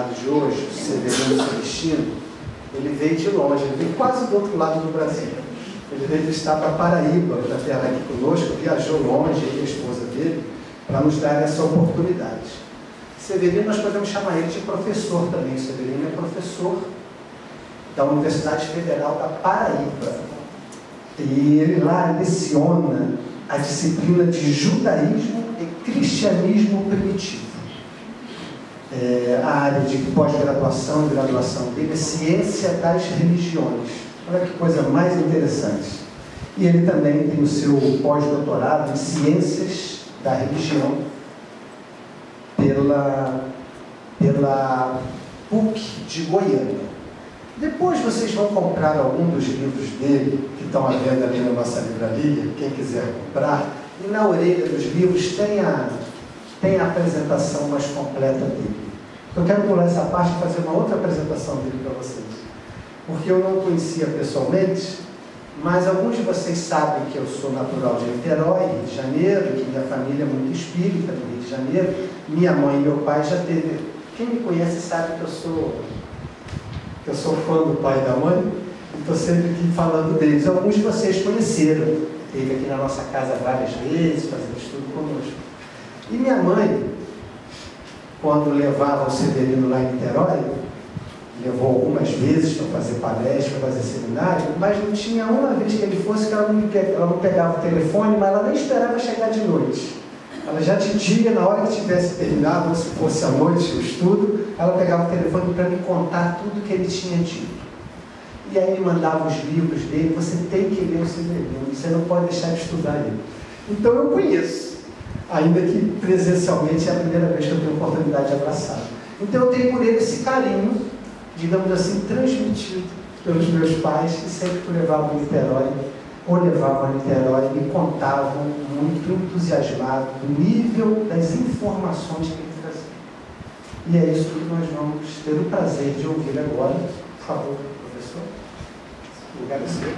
de hoje, o Severino Celestino, ele veio de longe, ele veio quase do outro lado do Brasil. Ele veio estar para Paraíba, para estar aqui conosco, viajou longe, ele e a esposa dele, para nos dar essa oportunidade. Severino, nós podemos chamar ele de professor também. O Severino é professor da Universidade Federal da Paraíba. E ele lá leciona a disciplina de judaísmo e cristianismo primitivo. A área de pós-graduação e graduação dele é ciência das religiões. Olha que coisa mais interessante. E ele também tem o seu pós-doutorado em ciências da religião pela PUC de Goiânia. Depois vocês vão comprar algum dos livros dele, que estão à venda ali na nossa livraria, quem quiser comprar, e na orelha dos livros tem a apresentação mais completa dele. Eu quero pular essa parte e fazer uma outra apresentação dele para vocês. Porque eu não o conhecia pessoalmente, mas alguns de vocês sabem que eu sou natural de Niterói, Rio de Janeiro, que minha família é muito espírita do Rio de Janeiro. Minha mãe e meu pai já teve... Quem me conhece sabe que eu sou fã do pai e da mãe, e estou sempre aqui falando deles. Alguns de vocês conheceram, esteve aqui na nossa casa várias vezes, fazendo estudo conosco. E minha mãe, quando levava o Severino lá em Niterói, levou algumas vezes para fazer palestra, para fazer seminário, mas não tinha uma vez que ele fosse que ela não pegava o telefone, mas ela nem esperava chegar de noite. Ela já de dia, na hora que tivesse terminado, ou se fosse à noite o estudo, ela pegava o telefone para me contar tudo que ele tinha dito. E aí ele mandava os livros dele, você tem que ler o Severino, você não pode deixar de estudar ele. Então eu conheço, ainda que presencialmente é a primeira vez que eu tenho a oportunidade de abraçar. Então eu tenho por ele esse carinho, digamos assim, transmitido pelos meus pais, que sempre que levavam a Niterói, me contavam muito entusiasmado do nível das informações que ele trazia. E é isso que nós vamos ter o prazer de ouvir agora. Por favor, professor. O lugar é seu.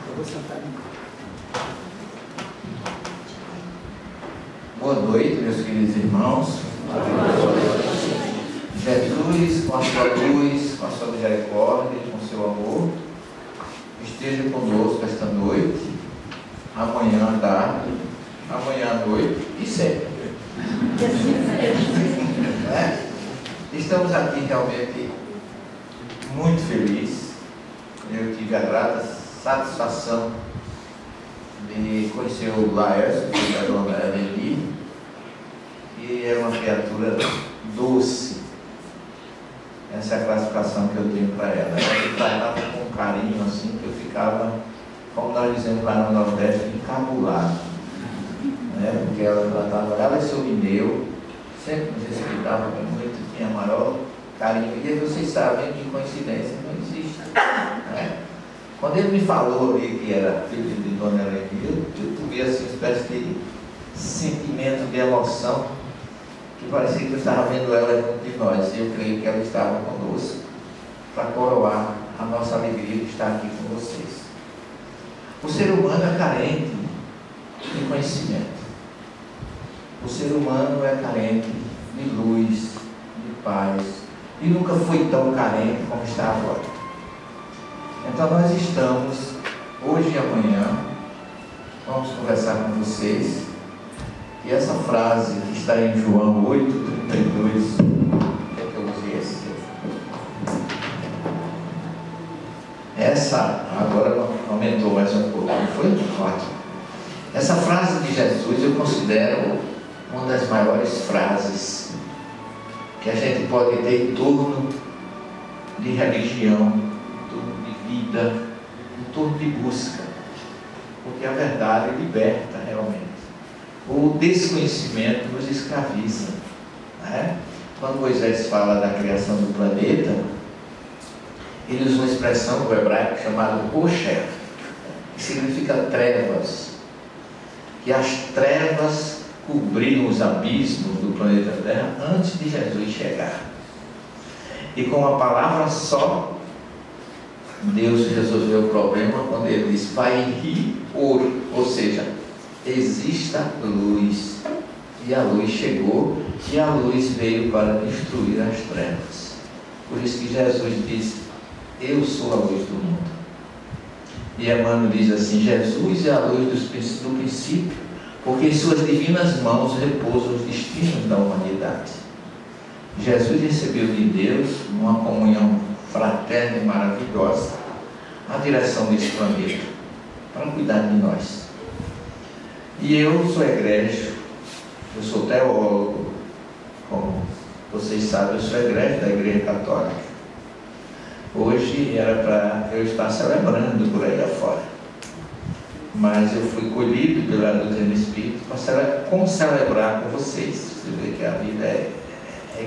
Eu vou sentar ali. Boa noite, meus queridos irmãos. Jesus, com a sua luz, com a sua misericórdia, com o seu amor, esteja conosco esta noite, amanhã à tarde, amanhã à noite e sempre. Estamos aqui realmente muito felizes. Eu tive a grata satisfação de conhecer o Laércio, da dona Eleni, que era uma criatura doce. Essa é a classificação que eu tenho para ela. Ela me tratava com carinho, assim, que eu ficava, como nós dizemos lá no Nordeste, encabulado. Né? Porque ela tratava, ela e seu Mineu, sempre nos respeitava muito, tinha maior carinho. E vocês sabem que coincidência não existe. Né? Quando ele me falou ali que era filho de Dona Eleni, eu tive assim, uma espécie de sentimento de emoção, que parecia que eu estava vendo ela junto de nós, e eu creio que ela estava conosco para coroar a nossa alegria de estar aqui com vocês. O ser humano é carente de conhecimento. O ser humano é carente de luz, de paz, e nunca foi tão carente como está agora. Então nós estamos, hoje e amanhã, vamos conversar com vocês. E essa frase que está em João 8:32, que eu usei esse? Essa, agora aumentou mais um pouco, não foi? Ótimo. Essa frase de Jesus eu considero uma das maiores frases que a gente pode ter em torno de religião, em torno de vida, em torno de busca. Porque a verdade liberta realmente. O desconhecimento nos escraviza. Né? Quando Moisés fala da criação do planeta, ele usa uma expressão do hebraico chamada Osher, que significa trevas. Que as trevas cobriram os abismos do planeta Terra antes de Jesus chegar. E com uma palavra só, Deus resolveu o problema quando ele disse: vai rir ouro, ou seja, exista luz. E a luz chegou, e a luz veio para destruir as trevas. Por isso que Jesus disse: eu sou a luz do mundo. E Emmanuel diz assim: Jesus é a luz do princípio, porque em suas divinas mãos repousam os destinos da humanidade. Jesus recebeu de Deus, numa comunhão fraterna e maravilhosa, a direção desse planeta, para cuidar de nós. E eu sou egrégio, eu sou teólogo, como vocês sabem, eu sou egrégio da Igreja Católica. Hoje era para eu estar celebrando por aí afora, mas eu fui colhido pela doutrina espírita para como celebrar com vocês. Você vê que a vida é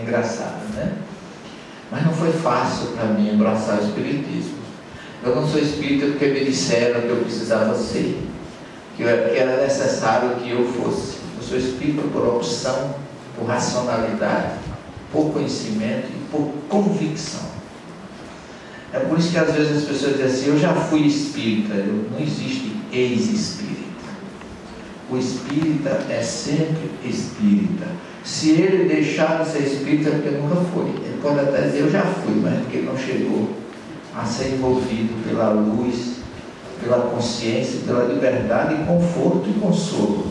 engraçada, né? Mas não foi fácil para mim abraçar o espiritismo. Eu não sou espírita porque me disseram que eu precisava ser, que era necessário que eu fosse. Eu sou espírita por opção, por racionalidade, por conhecimento e por convicção. É por isso que às vezes as pessoas dizem assim: eu já fui espírita. Não existe ex-espírita. O espírita é sempre espírita. Se ele deixar de ser espírita é porque nunca foi. Ele pode até dizer: eu já fui, mas porque ele não chegou a ser envolvido pela luz, pela consciência, pela liberdade e conforto e consolo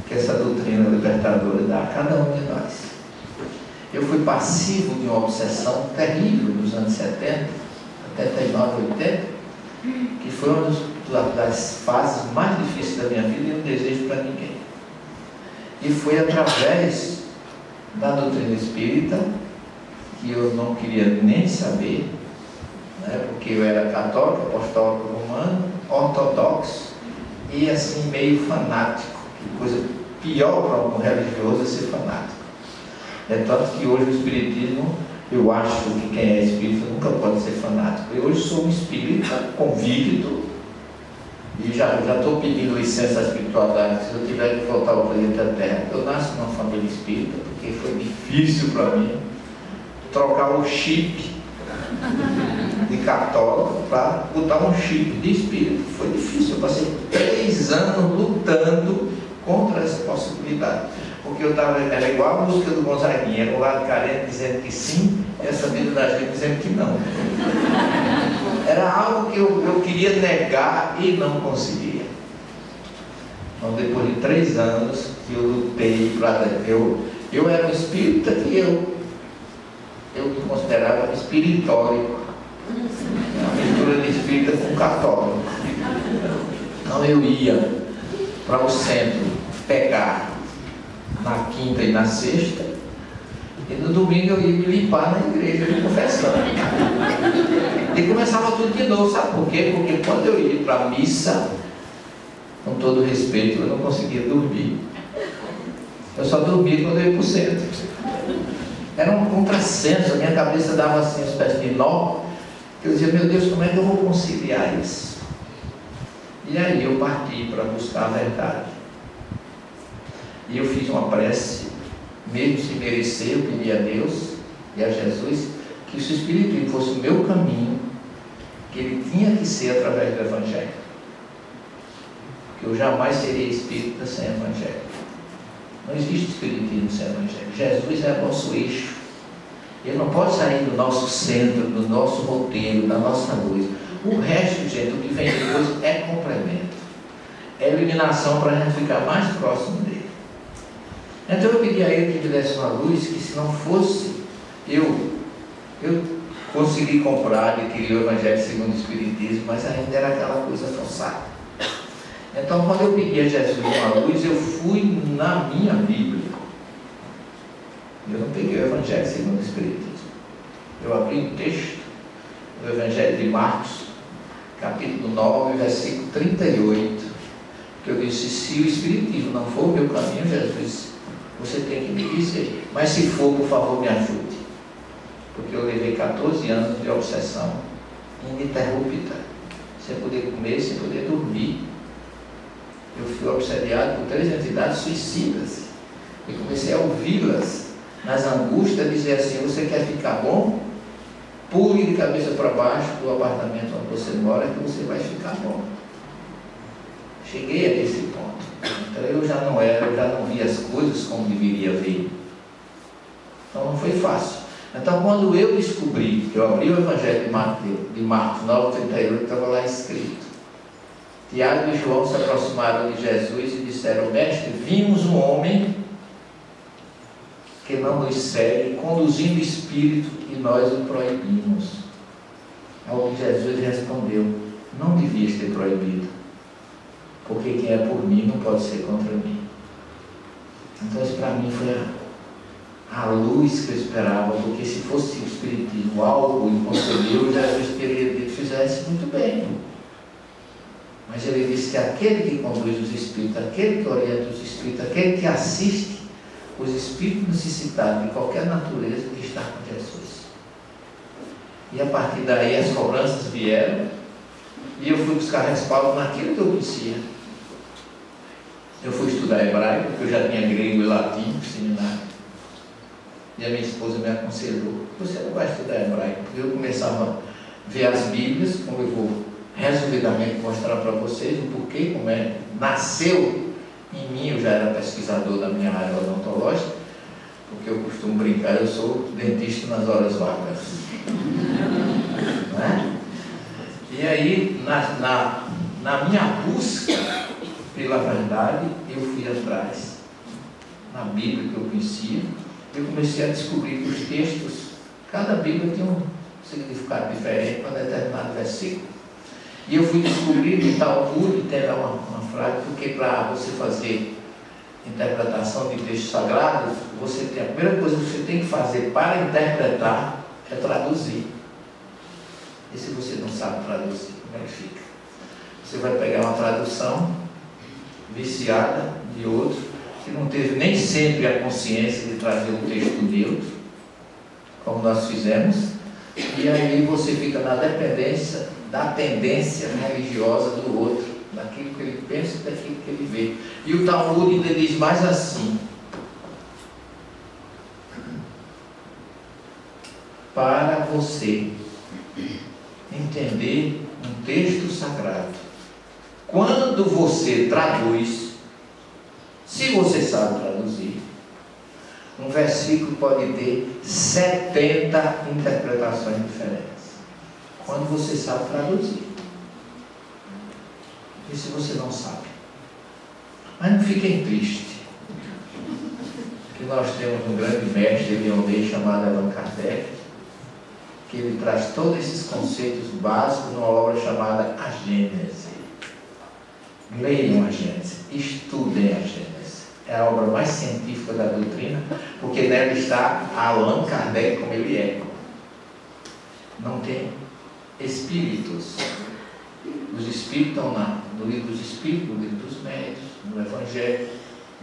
que essa doutrina libertadora dá a cada um de nós. Eu fui passivo de uma obsessão terrível nos anos 70, 79, 80, que foi uma das fases mais difíceis da minha vida e não desejo para ninguém. E foi através da doutrina espírita, que eu não queria nem saber, né, porque eu era católico, apostólico romano, ortodoxo e assim meio fanático. Que coisa pior para um religioso é ser fanático. É tanto que hoje o espiritismo, eu acho que quem é espírita nunca pode ser fanático. Eu hoje sou um espírita convicto e já estou pedindo licença à espiritualidade. Se eu tiver que voltar ao planeta Terra, eu nasci numa família espírita, porque foi difícil para mim trocar o chip de católico para botar um chip de espírito. Foi difícil, eu passei 3 anos lutando contra essa possibilidade, porque eu estava, era igual a música do Gonzaguinha, era um lado carente dizendo que sim, e essa vida da gente dizendo que não. Era algo que eu queria negar e não conseguia. Então, depois de 3 anos que eu lutei para... Eu era um espírita e eu me considerava espiritórico, uma mistura de espírita com católico. Então eu ia para o centro pegar na quinta e na sexta, e no domingo eu ia me limpar na igreja me confessando. E começava tudo de novo, sabe por quê? Porque quando eu ia para a missa, com todo respeito, eu não conseguia dormir. Eu só dormia quando eu ia para o centro. Era um contrassenso, a minha cabeça dava assim uma espécie de nó. Eu dizia: meu Deus, como é que eu vou conciliar isso? E aí eu parti para buscar a verdade. E eu fiz uma prece, mesmo sem merecer, eu pedi a Deus e a Jesus que se o Espiritismo fosse o meu caminho, que ele tinha que ser através do Evangelho. Porque eu jamais seria espírita sem Evangelho. Não existe Espiritismo sem Evangelho. Jesus é nosso eixo. Ele não pode sair do nosso centro, do nosso roteiro, da nossa luz. O resto, gente, o que vem depois é complemento. É iluminação para a gente ficar mais próximo dele. Então eu pedi a ele que me desse uma luz, que se não fosse eu consegui comprar, adquirir o Evangelho segundo o Espiritismo, mas ainda era aquela coisa forçada. Então quando eu pedi a Jesus uma luz, eu fui na minha Bíblia. Eu não peguei o Evangelho segundo o Espiritismo. Eu abri um texto do Evangelho de Marcos, capítulo 9, versículo 38, que eu disse: se o Espiritismo não for o meu caminho, Jesus, você tem que me dizer, mas se for, por favor, me ajude. Porque eu levei 14 anos de obsessão ininterrupta, sem poder comer, sem poder dormir. Eu fui obsediado por 3 entidades suicidas e comecei a ouvi-las nas angústias, dizer assim: você quer ficar bom? Pule de cabeça para baixo do apartamento onde você mora, que você vai ficar bom. Cheguei a esse ponto. Então eu já não via as coisas como deveria ver. Então não foi fácil. Então quando eu descobri, que eu abri o Evangelho de Marcos 9:38, estava lá escrito: Tiago e João se aproximaram de Jesus e disseram: Mestre, vimos um homem que não nos segue, conduzindo espírito, e nós o proibimos. Ao que Jesus respondeu: não devias ter proibido, porque quem é por mim não pode ser contra mim. Então isso para mim foi a luz que eu esperava, porque se fosse o espiritismo algo inconcebível, Jesus teria dito: fizesse muito bem. Mas ele disse que aquele que conduz os espíritos, aquele que orienta os espíritos, aquele que assiste os espíritos necessitados de qualquer natureza, que está com Jesus. E a partir daí as cobranças vieram, e eu fui buscar respaldo naquilo que eu conhecia. Eu fui estudar hebraico, porque eu já tinha grego e latim no seminário. E a minha esposa me aconselhou: você não vai estudar hebraico, porque eu começava a ver as Bíblias, como eu vou resumidamente mostrar para vocês o porquê, como nasceu em mim. Eu já era pesquisador da minha área odontológica, porque eu costumo brincar, eu sou dentista nas horas vagas. Não é? E aí, na minha busca pela verdade, eu fui atrás, na Bíblia que eu conhecia, eu comecei a descobrir que os textos, cada Bíblia tem um significado diferente para determinado versículo. E eu fui descobrir que Talmud tem lá uma frase, porque para você fazer interpretação de textos sagrados, a primeira coisa que você tem que fazer para interpretar é traduzir. E se você não sabe traduzir, como é que fica? Você vai pegar uma tradução viciada de outro, que não teve nem sempre a consciência de trazer um texto neutro, como nós fizemos, e aí você fica na dependência da tendência religiosa do outro, daquilo que ele pensa e daquilo que ele vê. E o Talmud ainda diz mais assim: para você entender um texto sagrado, quando você traduz, se você sabe traduzir, um versículo pode ter 70 interpretações diferentes. Quando você sabe traduzir. E se você não sabe? Mas não fiquem tristes, que nós temos um grande mestre irlandês chamado Allan Kardec, que ele traz todos esses conceitos básicos numa obra chamada A Gênese. Leiam a Gênese, estudem a Gênese. É a obra mais científica da doutrina, porque nela está Allan Kardec como ele é. Não tem espíritos. Os espíritos estão no livro dos espíritos, no livro dos médios, no Evangelho,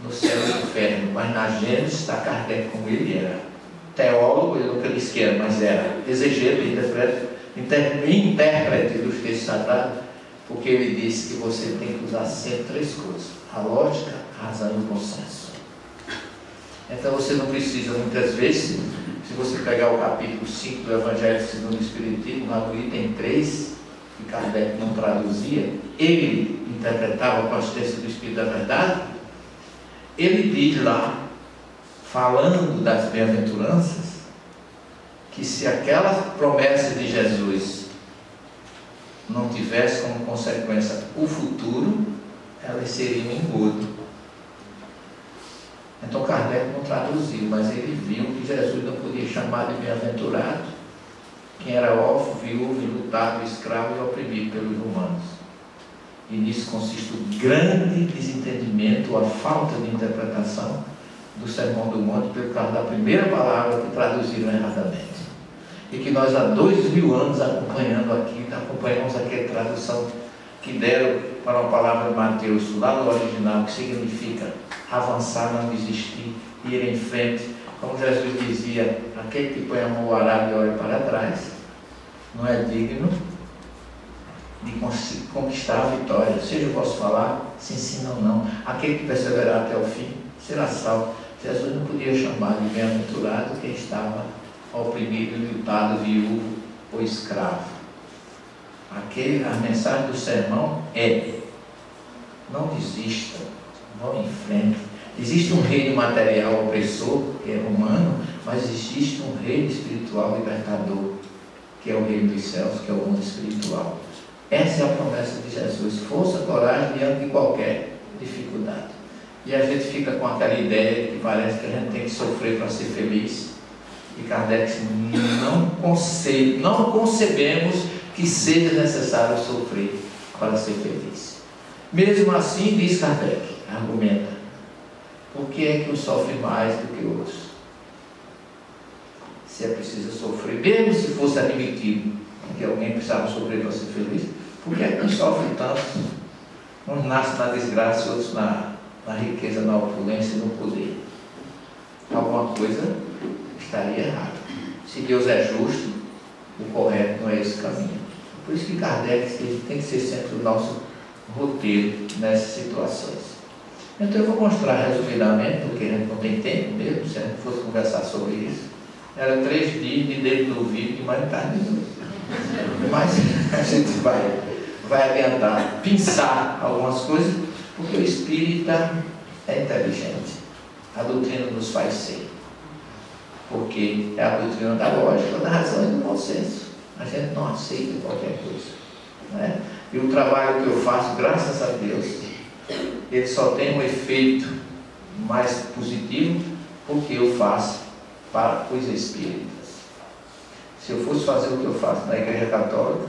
no céu e no inferno. Mas na Gênese está Kardec como ele era. Teólogo, ele nunca disse que era, mas era exegeta, intérprete dos textos sagrados, porque ele disse que você tem que usar sempre três coisas: a lógica, a razão e o bom senso. Então você não precisa, muitas vezes, se você pegar o capítulo 5 do Evangelho segundo o Espiritismo, lá no item 3, que Kardec não traduzia, ele interpretava com os textos do Espírito da Verdade. Ele diz lá, falando das bem-aventuranças, que se aquela promessa de Jesus não tivesse como consequência o futuro, elas seriam um engodo. Então Kardec não traduziu, mas ele viu que Jesus não podia chamar de bem-aventurado quem era órfão, viúvo, lutado, escravo e oprimido pelos romanos. E nisso consiste o grande desentendimento, a falta de interpretação do Sermão do Monte, pelo causa da primeira palavra que traduziram erradamente. E que nós há 2000 anos acompanhamos aqui a tradução que deram para uma palavra de Mateus, lá no original, que significa avançar, não desistir, ir em frente. Como Jesus dizia: aquele que põe a mão ao arado e olha para trás, não é digno de conquistar a vitória. Seja o vosso falar, se ensina ou não. Aquele que perseverar até o fim será salvo. Jesus não podia chamar de bem-aventurado quem estava oprimido, lutado, viúvo ou escravo. A mensagem do sermão é: Não desista, não enfrente. Existe um reino material opressor, que é humano, mas existe um reino espiritual libertador, que é o reino dos céus, que é o mundo espiritual. Essa é a promessa de Jesus: força, coragem diante de qualquer dificuldade. E a gente fica com aquela ideia que parece que a gente tem que sofrer para ser feliz. E Kardec diz: não concebemos que seja necessário sofrer para ser feliz. Mesmo assim, diz Kardec, argumenta: por que é que uns sofrem mais do que outros? Se é preciso sofrer, mesmo se fosse admitido que alguém precisava sofrer para ser feliz, por que é que uns sofrem tanto? Uns nascem na desgraça, outros na riqueza, na opulência e no poder. Alguma coisa estaria errada. Se Deus é justo, o correto não é esse caminho. Por isso que Kardec tem que ser sempre o nosso roteiro nessas situações. Então eu vou mostrar resumidamente, porque a gente não tem tempo mesmo, se a gente fosse conversar sobre isso. Era 3 dias de dedo no ouvido e mais tarde de novo. Mas a gente vai adiantar, pensar algumas coisas, porque o espírita é inteligente. A doutrina nos faz ser. Porque é a doutrina da lógica, da razão e do bom senso. A gente não aceita qualquer coisa. Né? E o trabalho que eu faço, graças a Deus, ele só tem um efeito mais positivo porque eu faço para os espíritas. Se eu fosse fazer o que eu faço na Igreja Católica,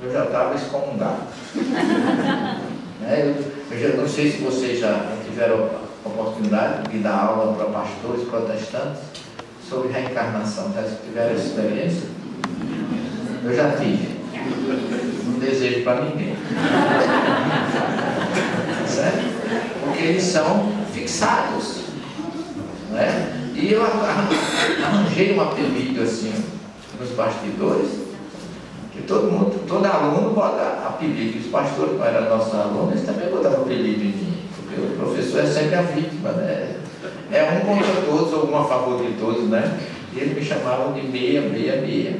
eu já estava excomungado. Eu já não sei se vocês já tiveram a oportunidade de dar aula para pastores protestantes sobre reencarnação. Já tiveram essa experiência? Eu já tive. Não desejo para ninguém. Certo? Porque eles são fixados. Não é? E eu arranjei um apelido assim nos bastidores, que todo aluno bota apelido. Os pastores, não eram nossos alunos, eles também botavam apelido em mim, porque o professor é sempre a vítima, né? É um contra todos, ou um a favor de todos, né? E eles me chamavam de 666.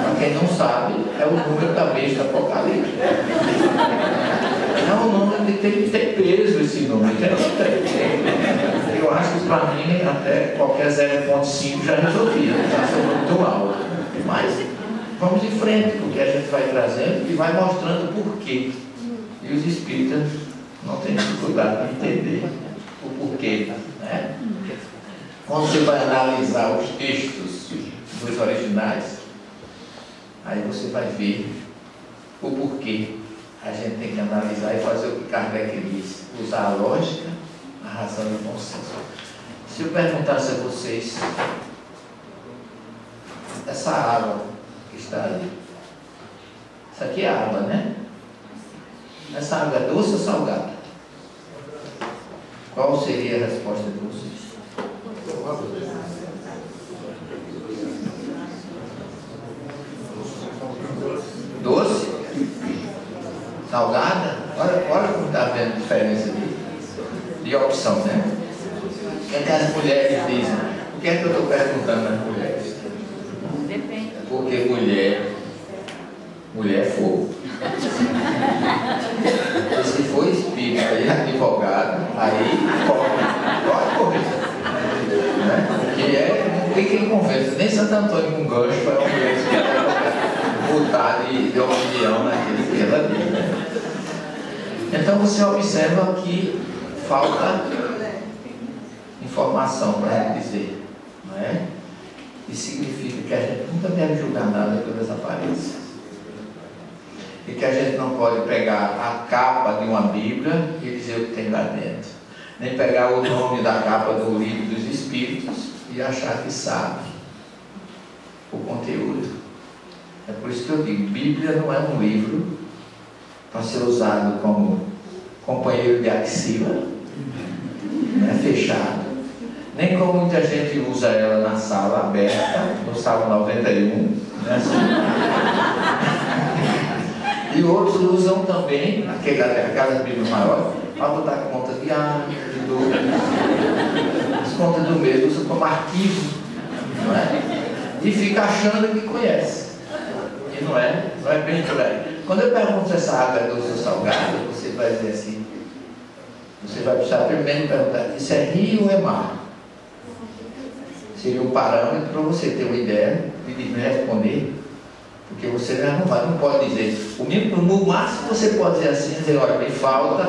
Para quem não sabe, é o número da besta apocalíptica. É um número que tem que ter peso, esse número. Eu acho que para mim até qualquer 0,5 já resolvia, já sou muito alto. Mas vamos em frente, porque a gente vai trazendo e vai mostrando por quê. E os espíritas não têm dificuldade de entender o porquê. Né? Quando você vai analisar os textos dos originais, aí você vai ver o porquê. A gente tem que analisar e fazer o que Kardec diz: usar a lógica, a razão e o bom senso. Se eu perguntasse a vocês, essa água que está ali, isso aqui é água, né? Essa água é doce ou salgada? Qual seria a resposta de vocês? Doce? Salgada? Olha como está vendo a diferença de opção, né? O que é que as mulheres dizem? O que é que eu estou perguntando às mulheres? Depende. Porque mulher é fogo. E se for espírita e advogado, aí pode correr. Né? Porque não tem quem conversa. Nem Santo Antônio com gancho é uma mulher que botar de opinião naquilo que ela diz. Né? Então você observa que falta informação para dizer, não é? Isso significa que a gente nunca deve julgar nada pelas aparências. E que a gente não pode pegar a capa de uma Bíblia e dizer o que tem lá dentro. Nem pegar o nome da capa do livro dos Espíritos e achar que sabe o conteúdo. É por isso que eu digo, Bíblia não é um livro para ser usado como companheiro de axila, né, fechado. Nem como muita gente usa ela na sala aberta, no Salmo 91, né, assim. E outros usam também aquelas Bíblias maiores para botar conta de água, de dor. As contas do mês usam como arquivo, não é? E fica achando que conhece. E não é bem por aí. Quando eu pergunto se essa água é doce ou salgada, você vai dizer assim, você vai precisar primeiro perguntar, isso é rio ou é mar? Seria um parâmetro para você ter uma ideia de me responder, porque você não pode dizer, o máximo que você pode dizer assim, dizer, olha, me falta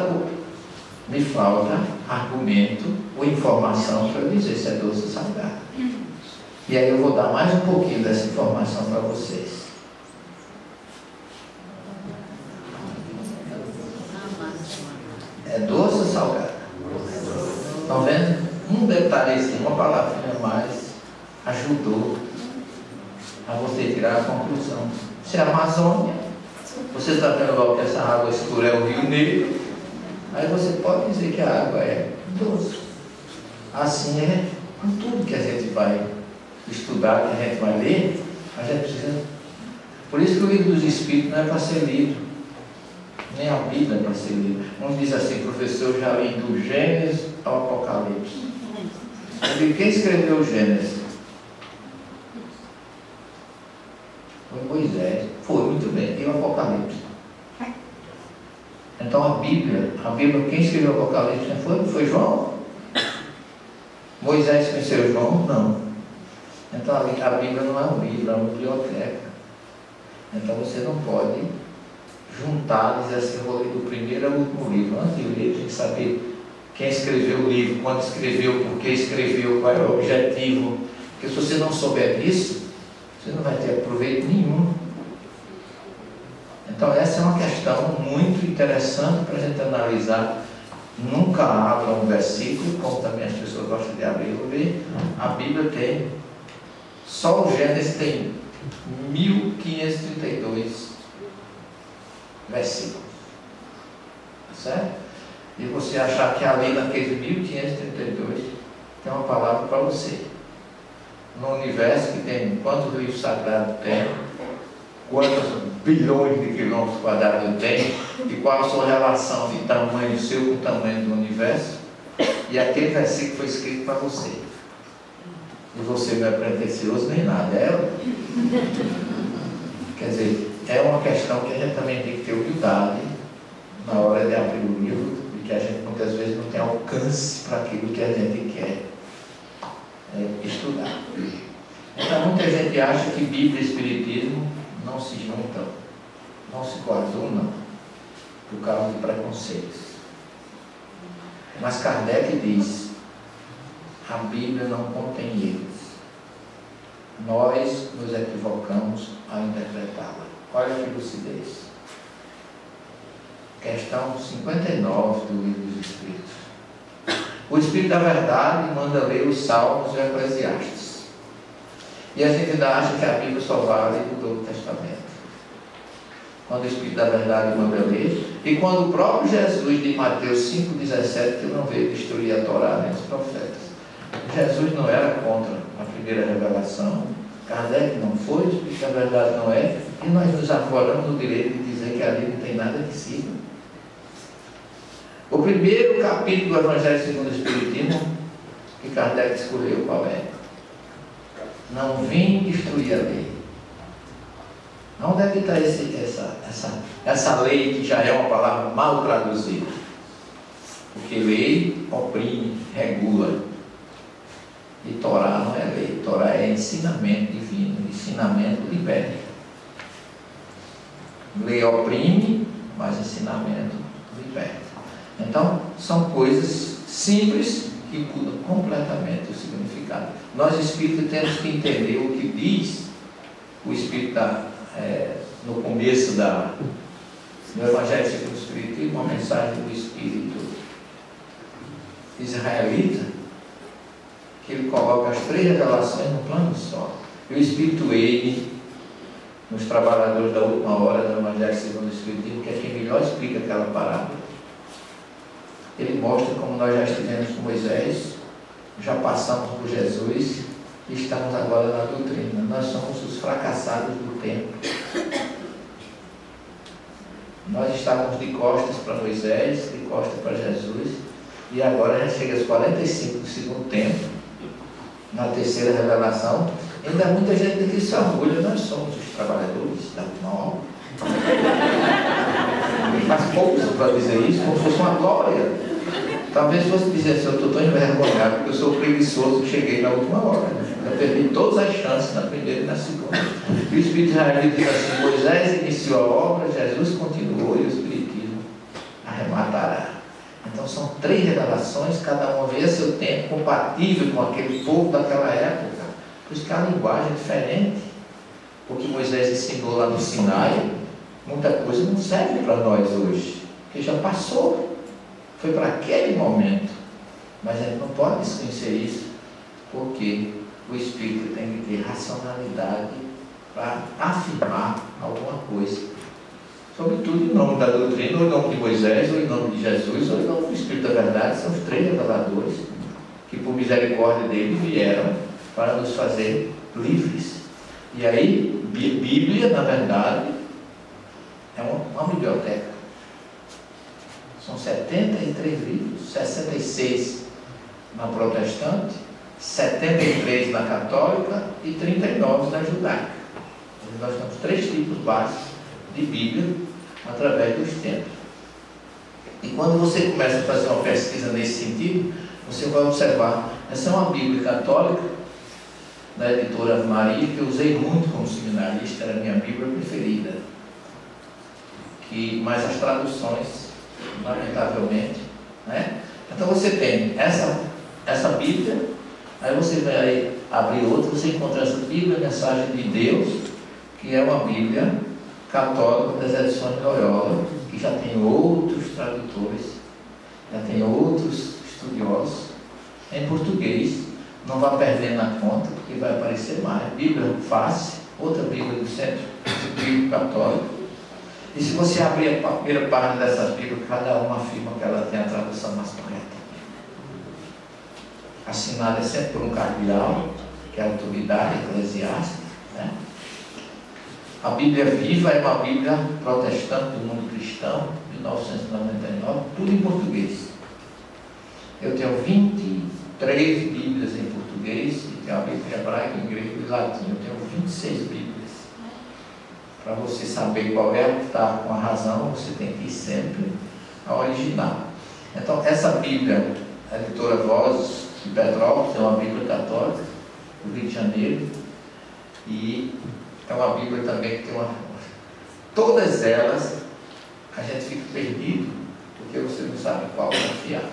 argumento ou informação para eu dizer se é doce ou salgado. E aí eu vou dar mais um pouquinho dessa informação para vocês. É doce ou salgado? Estão vendo? Um detalhezinho, uma palavrinha a mais ajudou a você tirar a conclusão. Se é a Amazônia, você está vendo logo que essa água escura é o Rio Negro, aí você pode dizer que a água é doce. Assim é com tudo que a gente vai estudar, que a gente vai ler, a gente precisa. Por isso que o livro dos Espíritos não é para ser lido, nem a Bíblia é para ser lida. Um diz assim, professor, já li do Gênesis ao Apocalipse. Eu digo, quem escreveu o Gênesis? Foi Moisés. Foi, muito bem, e o Apocalipse. Então a Bíblia, quem escreveu o Apocalipse foi João? Moisés conheceu João? Não. Então a Bíblia não é um livro, é uma biblioteca. Então você não pode juntar, dizer assim, eu vou ler do primeiro ao último livro. Antes de ler, tem que saber quem escreveu o livro, quando escreveu, por que escreveu, qual é o objetivo. Porque se você não souber disso, você não vai ter proveito nenhum. Então essa é uma questão muito interessante para a gente analisar. Nunca abra um versículo, como também as pessoas gostam de abrir. Eu ver, a Bíblia tem, só o Gênesis tem 1532 versículos. Certo? E você achar que ali naqueles 1532 tem uma palavra para você. No universo que tem quantos livros sagrados tem, quantos bilhões de quilômetros quadrados tem, e qual a sua relação de tamanho seu com o tamanho do universo, e aquele versículo foi escrito para você. E você não é pretensioso nem nada, é? Quer dizer, é uma questão que a gente também tem que ter humildade na hora de abrir o livro, e que a gente muitas vezes não tem alcance para aquilo que a gente quer estudar. Então muita gente acha que Bíblia e Espiritismo não se juntam, não se coadunam por causa de preconceitos. Mas Kardec diz, a Bíblia não contém erros. Nós nos equivocamos ao interpretá-la. Olha que lucidez. Questão 59 do Livro dos Espíritos. O Espírito da Verdade manda ler os Salmos e o Eclesiastes. E a gente ainda acha que a Bíblia só vale do Novo Testamento. Quando o Espírito da Verdade manda ler, e quando o próprio Jesus, de Mateus 5,17, que não veio destruir a Torá nem os profetas. Jesus não era contra a primeira revelação, Kardec não foi, o Espírito da Verdade não é, e nós nos arvoramos no direito de dizer que ali não tem nada que siga. O primeiro capítulo do Evangelho segundo o Espiritismo que Kardec escolheu, qual é? Não vim destruir a lei. Onde é que está essa lei, que já é uma palavra mal traduzida? Porque lei oprime, regula. E Torá não é lei, Torá é ensinamento divino, ensinamento liberta. Lei oprime, mas ensinamento liberta. Então, são coisas simples que mudam completamente o significado. Nós espíritas temos que entender o que diz o Espírito no começo do Evangelho segundo o Espiritismo, uma mensagem do Espírito israelita, que ele coloca as três revelações no plano só. E o Espírito Eide, nos Trabalhadores da Última Hora do Evangelho segundo o Espiritismo, que é quem melhor explica aquela parábola, ele mostra como nós já estivemos com Moisés, já passamos por Jesus e estamos agora na doutrina. Nós somos os fracassados do tempo. Nós estávamos de costas para Moisés, de costas para Jesus, e agora já chega aos 45 do segundo tempo, na terceira revelação. Ainda muita gente que se orgulha, nós somos os trabalhadores da última hora. para dizer isso como se fosse uma glória. Talvez fosse dizer assim, eu estou envergonhado porque eu sou preguiçoso e cheguei na última hora. Eu perdi todas as chances na primeira e na segunda. E o Espírito Israel diz assim, Moisés iniciou a obra, Jesus continuou e o Espiritismo arrematará. Então são 3 revelações, cada uma veio a seu tempo, compatível com aquele povo daquela época. Por isso que a linguagem é diferente. O que Moisés ensinou lá no Sinai, muita coisa não serve para nós hoje, porque já passou, foi para aquele momento. Mas a gente não pode desconhecer isso, porque o Espírito tem que ter racionalidade para afirmar alguma coisa, sobretudo em nome da doutrina, ou em nome de Moisés, ou em nome de Jesus, ou em nome do Espírito da verdade. São os 3 reveladores que por misericórdia dele vieram para nos fazer livres. E aí, Bíblia, na verdade, é uma biblioteca. São 73 livros, 66 na protestante, 73 na católica e 39 na judaica. Nós temos 3 tipos básicos de Bíblia através dos tempos. E quando você começa a fazer uma pesquisa nesse sentido, você vai observar, essa é uma Bíblia católica, da editora Maria, que eu usei muito como seminarista, era a minha Bíblia preferida. Mas as traduções, lamentavelmente, né? Então você tem essa Bíblia, aí você vai abrir outra, você encontra essa Bíblia, Mensagem de Deus, que é uma Bíblia católica das edições de Loyola, que já tem outros tradutores, já tem outros estudiosos em português. Não vá perdendo a conta, porque vai aparecer mais. Bíblia Face, outra Bíblia do Centro Bíblico Católico. E se você abrir a primeira página dessas Bíblias, cada uma afirma que ela tem a tradução mais correta. Assinada sempre por um cardeal, que é a autoridade eclesiástica, né? A Bíblia Viva é uma Bíblia protestante do mundo cristão, de 1999, tudo em português. Eu tenho 23 Bíblias em português, e tenho a Bíblia hebraica, em grego e latim. Eu tenho 26 Bíblias. Para você saber qual é a que está com a razão, você tem que ir sempre ao original. Então, essa Bíblia, a editora Vozes de Petrópolis, é uma Bíblia católica, do Rio de Janeiro, e é uma Bíblia também que tem todas elas, a gente fica perdido, porque você não sabe qual confiar.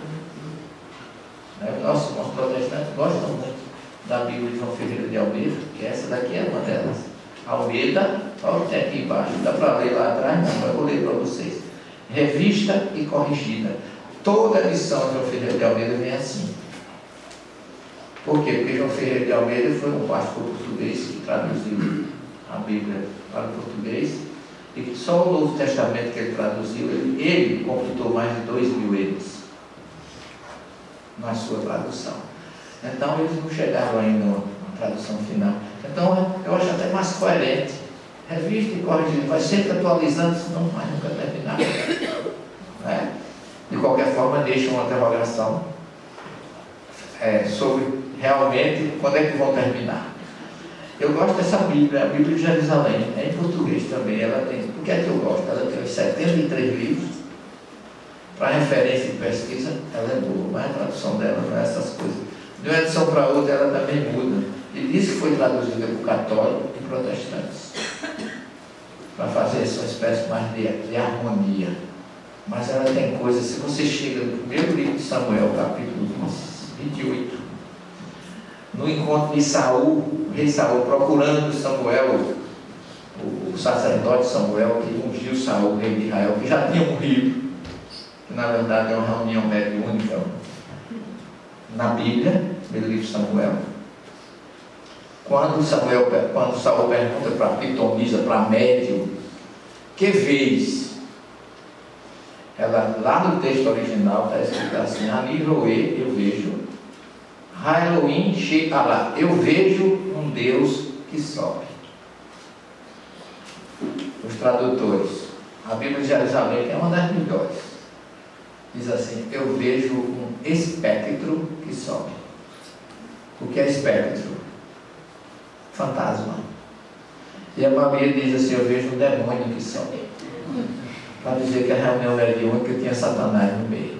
Nossos irmãos protestantes gostam muito da Bíblia de João Ferreira de Almeida, que essa daqui é uma delas. Almeida, olha o que tem aqui embaixo, dá para ler lá atrás? Não, eu vou ler para vocês. Revista e corrigida. Toda a edição de João Ferreira de Almeida vem assim. Por quê? Porque João Ferreira de Almeida foi um pastor português que traduziu a Bíblia para o português, e que só o Novo Testamento que ele traduziu, ele completou mais de 2.000 erros na sua tradução. Então eles não chegaram ainda na tradução final. Então eu acho até mais coerente. Revista e corrigida, vai sempre atualizando, senão não vai nunca terminar. Né? De qualquer forma, deixa uma interrogação sobre realmente quando é que vão terminar. Eu gosto dessa Bíblia, a Bíblia de Jerusalém, é em português também. Ela tem, por que é que eu gosto? Ela tem 73 livros. Para referência e pesquisa, ela é boa, mas a tradução dela não é essas coisas. De uma edição para outra, ela também muda. E diz que foi traduzida por católicos e protestantes, para fazer essa espécie mais de harmonia. Mas ela tem coisas, se você chega no primeiro livro de Samuel, capítulo 28, no encontro de Saul, o rei Saul, procurando Samuel, o sacerdote Samuel, que ungiu Saul, rei de Israel, que já tinha morrido, que na verdade é uma reunião mediúnica na Bíblia, no livro de Samuel. Quando Saul pergunta para a pitonisa, para a médium, que vês? Ela, lá no texto original, está escrito assim: Aniroê, eu vejo, Hailoim Shekalá, eu vejo um Deus que sobe. Os tradutores, a Bíblia de Jerusalém, que é uma das melhores, diz assim: eu vejo um espectro que sobe. O que é espectro? Fantasma. E a Bíblia diz assim: eu vejo um demônio que sobe. para dizer que a reunião mediúnica tinha Satanás no meio.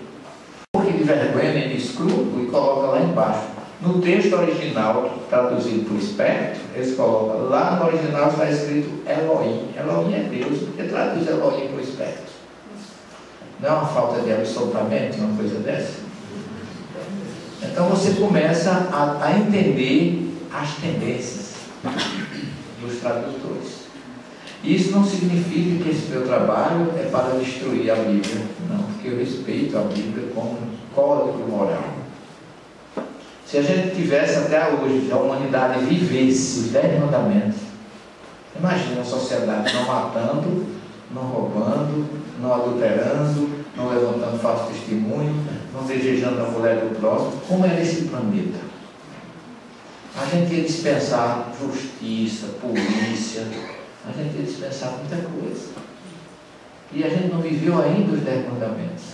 Porque de vergonha nem de escrúpulo, e coloca lá embaixo. No texto original, traduzido por Espectro, eles colocam, lá no original está escrito Elohim. Elohim é Deus, porque traduz Elohim por Espectro. Não é uma falta de absolutamente uma coisa dessa? Então você começa a entender as tendências dos tradutores. Isso não significa que esse meu trabalho é para destruir a Bíblia. Não, porque eu respeito a Bíblia como código moral. Se a gente tivesse até hoje, se a humanidade vivesse os 10 mandamentos, imagina a sociedade não matando, não roubando, não adulterando, não levantando falso testemunho, não desejando a mulher do próximo, como era esse planeta? A gente ia dispensar justiça, polícia, a gente ia dispensar muita coisa. E a gente não viveu ainda os 10 mandamentos.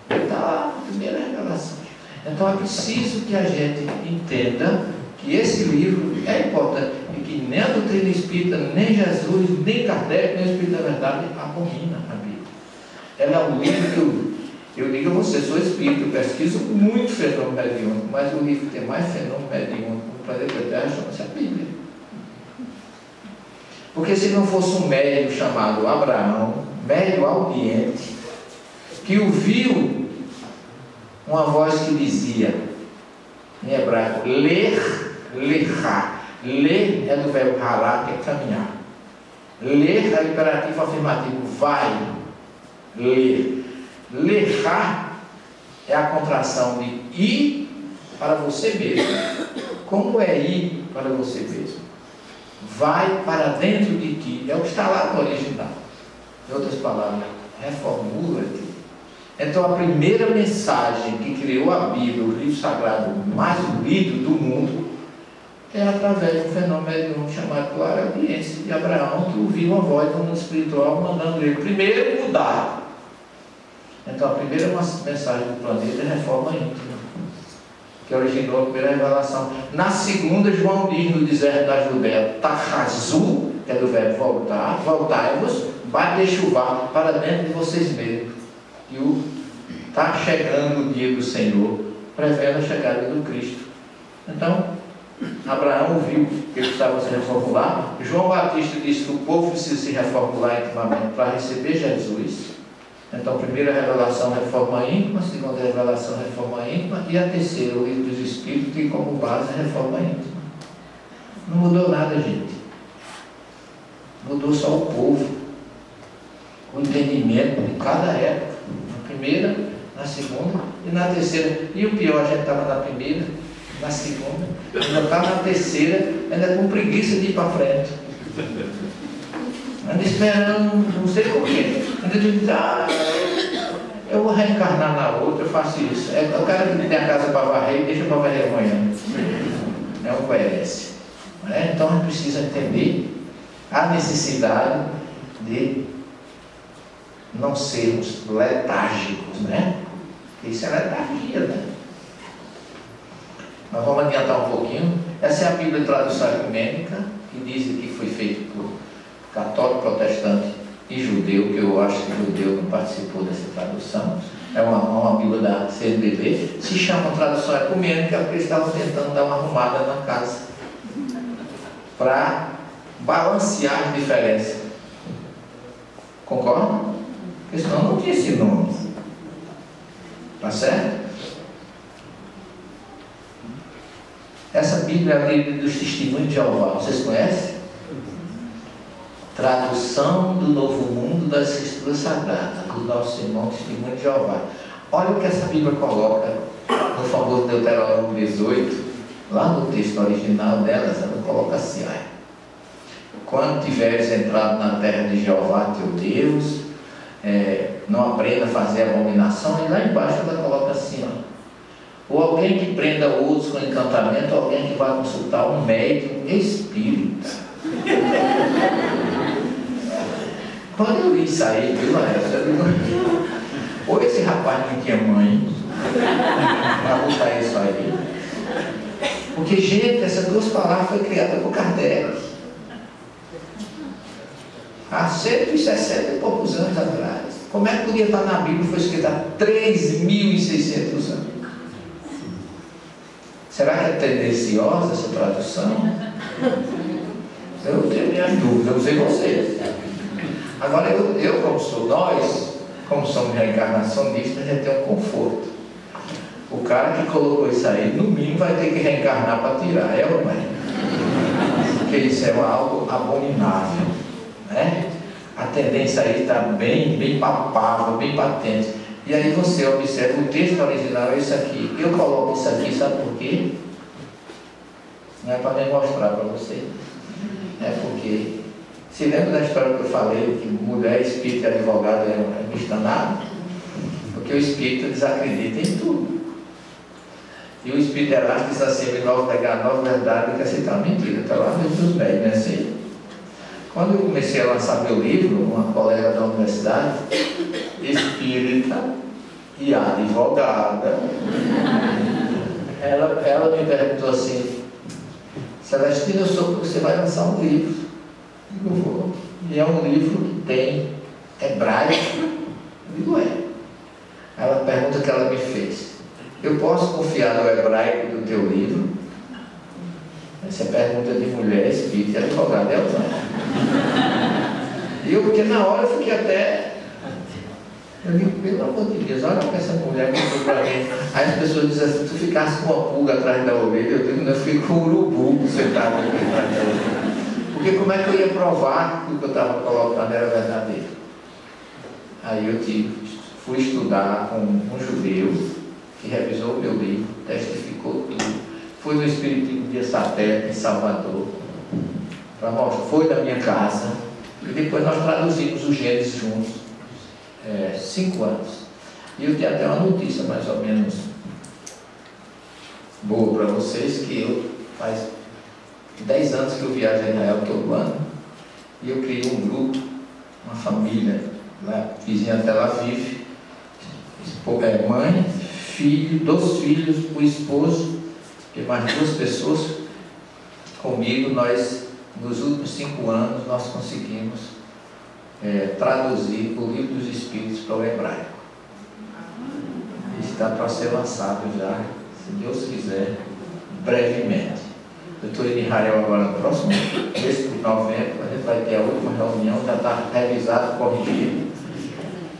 Está lá na primeira revelação. Então é preciso que a gente entenda que esse livro é importante e que nem a doutrina espírita, nem Jesus, nem Kardec, nem o Espírito da Verdade abomina a Bíblia. Ela é um livro que eu digo a você, sou espírita, eu pesquiso muito fenômeno mediúnico, mas o livro que tem mais fenômeno mediúnico no planeta Terra chama-se a Bíblia. Porque se não fosse um médium chamado Abraão, médium audiente, que ouviu uma voz que dizia, em hebraico, ler, lerá. Ler é do verbo hará, que é caminhar. Ler é o imperativo afirmativo, vai ler. Lerá é a contração de ir para você mesmo. Como é ir para você mesmo? Vai para dentro de ti. É o que está lá no original. Em outras palavras, reformula-te. Então a primeira mensagem que criou a Bíblia, o livro sagrado mais lido do mundo, é através de um fenômeno mediúnico chamado clareaudiência de Abraão, que ouviu uma voz do mundo espiritual mandando ele primeiro mudar. Então a primeira mensagem do planeta é reforma íntima, que originou a primeira revelação. Na segunda, João diz no deserto da Judéia, Tachazu, que é do verbo voltar, voltai-vos, bate chuvar para dentro de vocês mesmos. E está chegando o dia do Senhor, prevendo a chegada do Cristo. Então, Abraão viu que ele precisava se reformular. João Batista disse que o povo precisa se reformular intimamente para receber Jesus. Então, primeira revelação, reforma íntima. Segunda revelação, reforma íntima. E a terceira, o livro dos Espíritos, tem como base a reforma íntima. Não mudou nada, gente. Mudou só o povo, o entendimento de cada época. Na primeira, na segunda e na terceira. E o pior, a gente estava na primeira, na segunda, ainda está na terceira, ainda com preguiça de ir para frente. Anda esperando, não sei por quê. Ainda diz, eu vou reencarnar na outra, eu faço isso. O cara que tem a casa para varrer, deixa para varrer amanhã. É uma coerência. Então a gente precisa entender a necessidade de não sermos letárgicos, né? Isso é letargia, né? Nós vamos adiantar um pouquinho. Essa é a Bíblia de tradução ecumênica, que diz que foi feita por católico, protestante e judeu, que eu acho que judeu não participou dessa tradução. É uma Bíblia da CNBB. Se chama tradução ecumênica porque eles estavam tentando dar uma arrumada na casa para balancear as diferenças. Concorda? Porque senão não tinha esse nome. Tá certo? Essa Bíblia é a Bíblia dos Testemunhos de Jeová. Vocês conhecem? Tradução do Novo Mundo das Escrituras Sagradas, do nosso irmão Testemunho de Jeová. Olha o que essa Bíblia coloca no famoso Deuteronômio 18, lá no texto original delas, ela coloca assim: quando tiveres entrado na terra de Jeová teu Deus, não aprenda a fazer abominação. E lá embaixo ela coloca assim: ou alguém que prenda outros com encantamento, ou alguém que vai consultar um médium espírita. Quando eu li isso aí, ou esse rapaz não tinha mãe para botar isso aí. Porque, gente, essas duas palavras foram criadas por Kardec. há 160 e poucos anos atrás. Como é que podia estar na Bíblia? Foi escrito há 3.600 anos. Será que é tendenciosa essa tradução? Eu tenho minhas dúvidas, eu não sei vocês. Agora, nós, como somos reencarnacionistas, a gente tem um conforto. O cara que colocou isso aí, no mínimo, vai ter que reencarnar para tirar, é ou não é? Porque isso é algo abominável, né? A tendência aí está bem palpável, bem patente. E aí você observa, o texto original é isso aqui. Eu coloco isso aqui, sabe por quê? Não é para me mostrar para você. É porque, se lembra da história que eu falei, que mulher, espírito e advogado é mistanado? Porque o espírito desacredita em tudo. E o espírito elástico diz assim: nós pegar a nova verdade que aceitar a mentira. Está lá dentro dos médios, né? Assim. Quando eu comecei a lançar meu livro, uma colega da universidade, espírita e advogada, ela me perguntou assim: Celestino, eu soube que você vai lançar um livro. Eu vou. E é um livro que tem hebraico. Eu digo, é. Ela pergunta que ela me fez: eu posso confiar no hebraico do teu livro? Essa é pergunta de mulher, espírita e advogada, é ou não? E eu, porque na hora eu fiquei até... Eu digo, pelo amor de Deus, olha o que essa mulher contou para mim. Aí as pessoas dizem assim: tu ficasse com uma pulga atrás da orelha. Eu digo, não, eu fiquei com um urubu sentado aqui atrás da orelha. Porque como é que eu ia provar que o que eu estava colocando era verdadeiro? Aí eu fui estudar com um judeu que revisou o meu livro, testificou tudo. Fui no Espiritismo Via Satélite em Salvador, para mostrar, foi da minha casa, e depois nós traduzimos o Gênesis juntos, 5 anos. E eu tenho até uma notícia mais ou menos boa para vocês, que faz 10 anos que eu viajo a Israel todo ano, e eu criei um grupo, uma família, lá, vizinha de Tel Aviv, mãe, filho, 2 filhos, o esposo e mais 2 pessoas comigo. Nós, nos últimos 5 anos, nós conseguimos traduzir o Livro dos Espíritos para o hebraico. Está para ser lançado já, se Deus quiser, brevemente. Eu estou em Israel agora no próximo mês de novembro. A gente vai ter a última reunião, já está revisado, corrigido,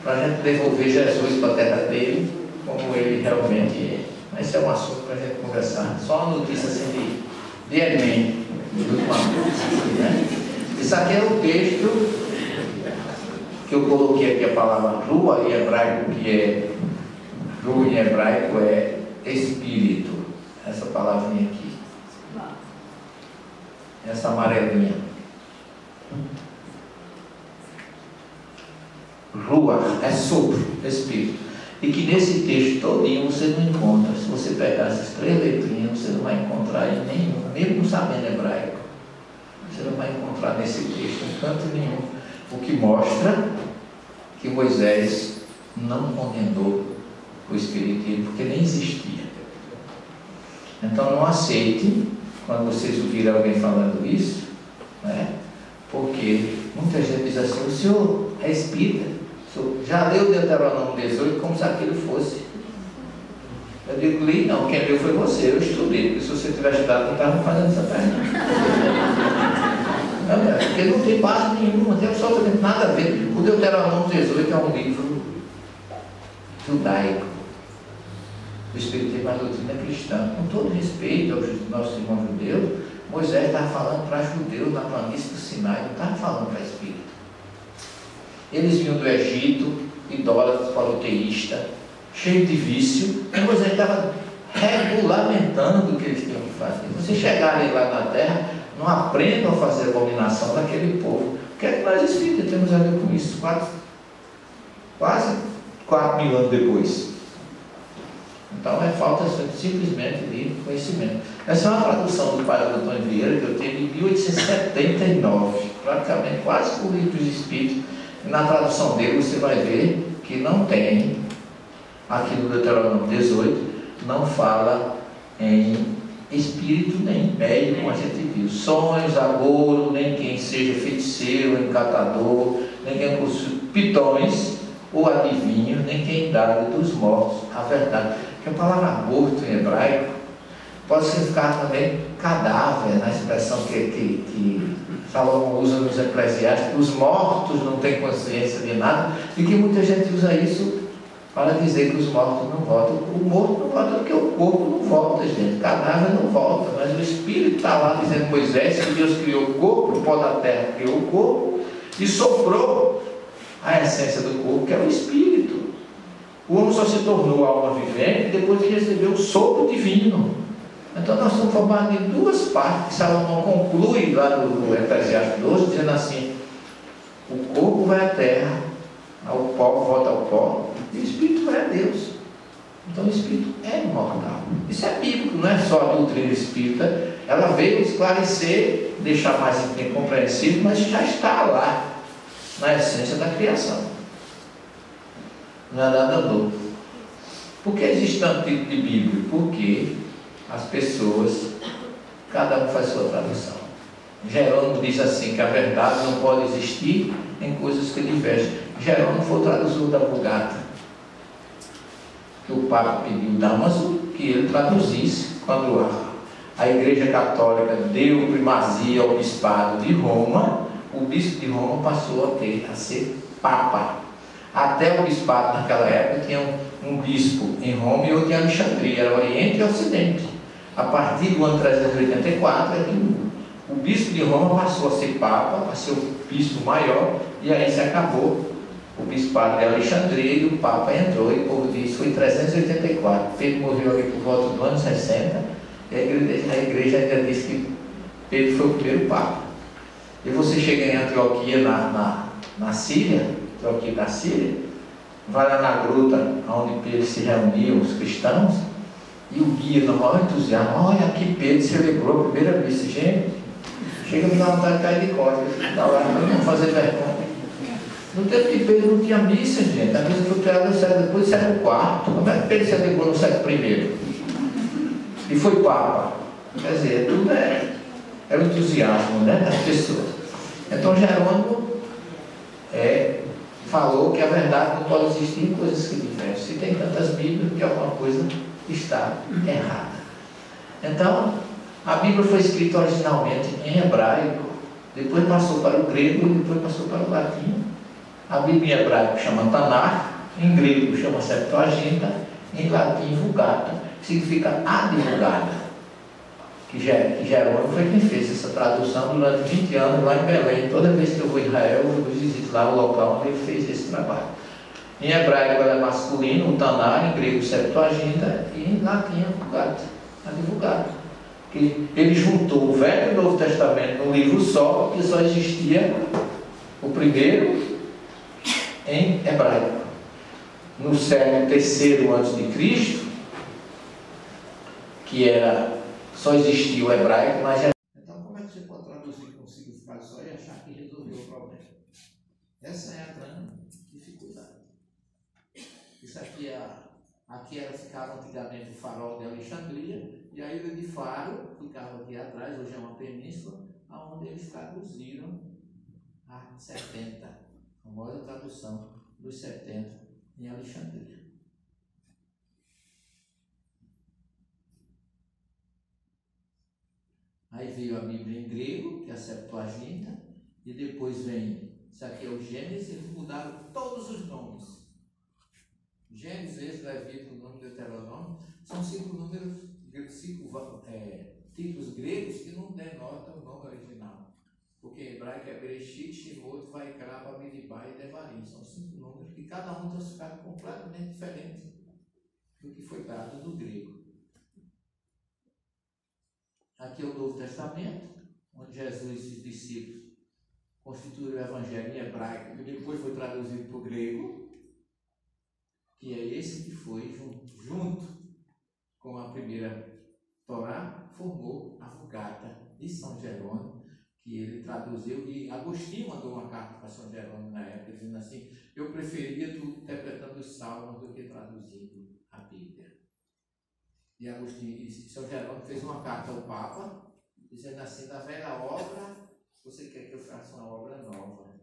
para a gente devolver Jesus para a terra dele como ele realmente é. Mas esse é um assunto para a gente conversar. Só uma notícia assim de Enem, né? Isso aqui é o texto que eu coloquei aqui, a palavra rua em hebraico, que é rua em hebraico é espírito. Essa palavrinha aqui, essa amarelinha, rua é sopro, espírito. E que nesse texto todinho você não encontra. Se você pegar essas 3 letrinhas, você não vai encontrar em nenhum, mesmo sabendo hebraico, você não vai encontrar nesse texto em canto nenhum. O que mostra que Moisés não condenou o espiritismo, porque nem existia. Então não aceite quando vocês ouvirem alguém falando isso, né? Porque muita gente diz assim: o senhor é espírita? Já leu Deuteronômio 18 como se aquilo fosse. Eu digo, li não, quem leu foi você, eu estudei, porque se você tivesse estudado, não estava fazendo essa pergunta. Porque não tem base nenhuma, não tem absolutamente nada a ver. O Deuteronômio 18 é um livro judaico. O Espiritismo é uma doutrina cristã. Com todo respeito aos nossos irmãos judeus, Moisés estava falando para judeus na planície do Sinai, não estava falando para espírito. Eles vinham do Egito, idólatras, politeístas, cheio de vício, e Moisés estava regulamentando o que eles tinham que fazer. Vocês chegarem lá na terra, não aprendam a fazer abominação daquele povo. O que é que nós espíritas temos a ver com isso? Quase 4.000 anos depois. Então é falta simplesmente de conhecimento. Essa é uma tradução do padre Antônio Vieira que eu tive em 1879, praticamente quase por Livro dos Espíritos. E na tradução dele você vai ver que não tem, aqui no Deuteronômio 18, não fala em espírito nem médium, como a gente viu. Sonhos, agouro, nem quem seja feiticeiro, encantador, nem quem possui pitões ou adivinho, nem quem dá dos mortos a verdade. Porque a palavra morto em hebraico pode significar também cadáver, na expressão que Salomão usa nos Eclesiásticos. Os mortos não têm consciência de nada, e que muita gente usa isso para dizer que os mortos não voltam. O morto não volta porque o corpo não volta, gente. O cadáver não volta, mas o Espírito está lá dizendo Moisés que Deus criou o corpo, o pó da terra criou o corpo e soprou a essência do corpo, que é o Espírito. O homem só se tornou alma vivente depois de receber o sopro divino. Então nós estamos formados em duas partes, que Salomão conclui lá no Eclesiastes 12, dizendo assim: o corpo vai à terra, ao pó volta ao pó, e o Espírito vai a Deus. Então o Espírito é imortal. Isso é bíblico, não é só a doutrina espírita. Ela veio esclarecer, deixar mais incompreensível, mas já está lá, na essência da criação. Não é nada novo. Por que existe tanto tipo de Bíblia? Porque as pessoas, cada um faz sua tradução. Jerônimo diz assim, que a verdade não pode existir em coisas que divergem. Jerônimo foi o tradutor da Vulgata, que o Papa pediu Damaso que ele traduzisse. Quando a Igreja Católica deu primazia ao bispado de Roma, o bispo de Roma passou a ser Papa. Até o bispado naquela época tinha um bispo em Roma e outro em Alexandria, era Oriente e Ocidente. A partir do ano 384 é que o bispo de Roma passou a ser Papa, a ser o bispo maior, e aí se acabou o bispado de Alexandria e o Papa entrou, e o povo diz que foi em 384. Pedro morreu ali por volta do ano 60, e a igreja ainda diz que Pedro foi o primeiro Papa. E você chega em Antioquia, na Síria, Antioquia da Síria, vai lá na gruta onde Pedro se reuniu, os cristãos, e o guia, no maior entusiasmo, olha aqui Pedro celebrou a primeira missa. Gente, chega a me dar vontade de cair de costas, da hora, não fazer vergonha. No tempo de Pedro não tinha missa, gente. A missa foi criada depois do século IV. Como é que Pedro celebrou no século I? E foi Papa. Quer dizer, tudo é o entusiasmo, né, das pessoas. Então Jerônimo falou que a verdade não pode existir em coisas que divergem. Se tem tantas Bíblias, que alguma coisa está errada. Então, a Bíblia foi escrita originalmente em hebraico, depois passou para o grego e depois passou para o latim. A Bíblia em hebraico chama Tanakh, em grego chama Septuaginta, em latim Vulgata, que significa advogada. Que Jerônimo foi quem fez essa tradução durante 20 anos lá em Belém. Toda vez que eu vou a Israel, eu visito lá o local onde ele fez esse trabalho. Em hebraico ela é masculino, o Tanakh, em grego Septuaginta, e em latim Vulgata, advogada. Que ele juntou o Velho e o Novo Testamento num livro só, que só existia o primeiro em hebraico. No século III a.C., que só existia o hebraico, mas então como é que você pode traduzir com um significado só e achar que resolveu o problema? Essa é a grande dificuldade. Isso aqui ficava antigamente o farol de Alexandria, e a ilha de Faro ficava aqui atrás, hoje é uma península, onde eles traduziram a 70, a famosa tradução dos 70 em Alexandria. Aí veio a Bíblia em grego, que é a Septuaginta, e depois vem, isso aqui é o Gênesis, eles mudaram todos os nomes. Gênesis, Êxodo, Levítico, Número, Deuteronômio, são 5 números, 5 títulos gregos que não denotam o nome original. Porque em hebraico é Bereshit, Shemot, Vaikra, Bamidbar e Devarim. São 5 números que cada um tem um significado completamente diferente do que foi dado do grego. Aqui é o Novo Testamento, onde Jesus e os discípulos constituíram o Evangelho em hebraico, que depois foi traduzido para o grego, que é esse que foi junto com a primeira Torá, formou a Vulgata de São Jerônimo, que ele traduziu, e Agostinho mandou uma carta para São Jerônimo na época, dizendo assim: eu preferia tu interpretando os salmos do que traduzindo a Bíblia. E Agostinho e São Jerônimo fez uma carta ao Papa, dizendo assim: da velha obra, você quer que eu faça uma obra nova.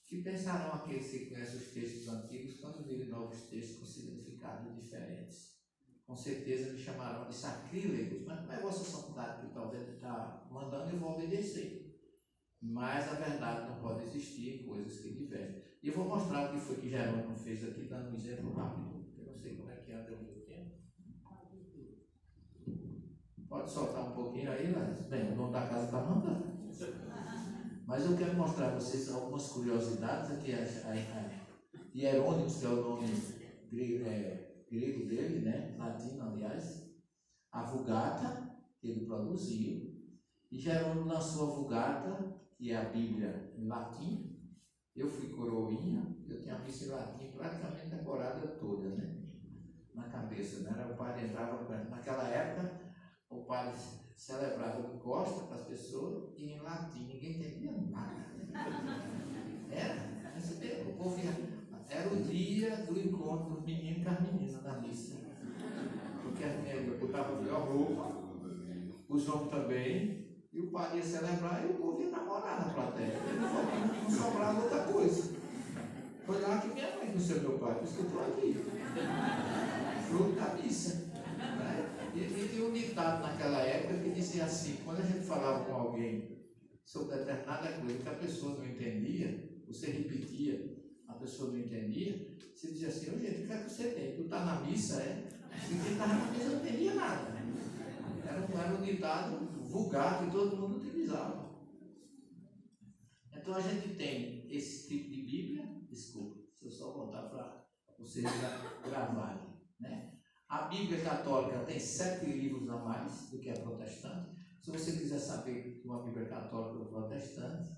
Que pensarão aqueles que conhecem os textos antigos quando virem novos textos com significados diferentes? Com certeza me chamarão de sacrílegos, mas não é vossa santidade que talvez está mandando, eu vou obedecer. Mas a verdade não pode existir em coisas que divergem. E eu vou mostrar o que foi que Jerônimo fez aqui, dando um exemplo rápido. Eu não sei como é que anda o meu tempo. Pode soltar um pouquinho aí, mas bem, o dono da casa está mandando. Mas eu quero mostrar a vocês algumas curiosidades aqui. Hierônimos, que é o nome grego dele, né? Latino, aliás. A Vulgata, que ele produziu. E Jerônimo lançou a Vulgata, que é a Bíblia em latim. Eu fui coroinha, eu tinha a missa em latim praticamente decorada toda, né? Na cabeça, né? O padre entrava, naquela época, o padre celebrava de costa para as pessoas e em latim, ninguém entendia nada. Era, o povo era o dia do encontro dos meninos com as meninas na missa. Porque as mulheres botavam a melhor roupa, os homens também, e o padre ia celebrar e o povo ia namorar na plateia. E não sobrava outra coisa. Foi lá que minha mãe conheceu meu pai, por isso que eu estou aqui. Fruto da missa. E tinha um ditado naquela época que dizia assim: quando a gente falava com alguém sobre determinada coisa que a pessoa não entendia, você repetia, a pessoa não entendia, você dizia assim: ô gente, o que é que você tem? Tu está na missa, é? Quem estava na missa não entendia nada. Era um ditado vulgar que todo mundo utilizava. Então a gente tem esse tipo de Bíblia, desculpa, se eu só voltar para vocês gravarem, né? A Bíblia católica tem 7 livros a mais do que a protestante. Se você quiser saber de uma Bíblia católica ou protestante,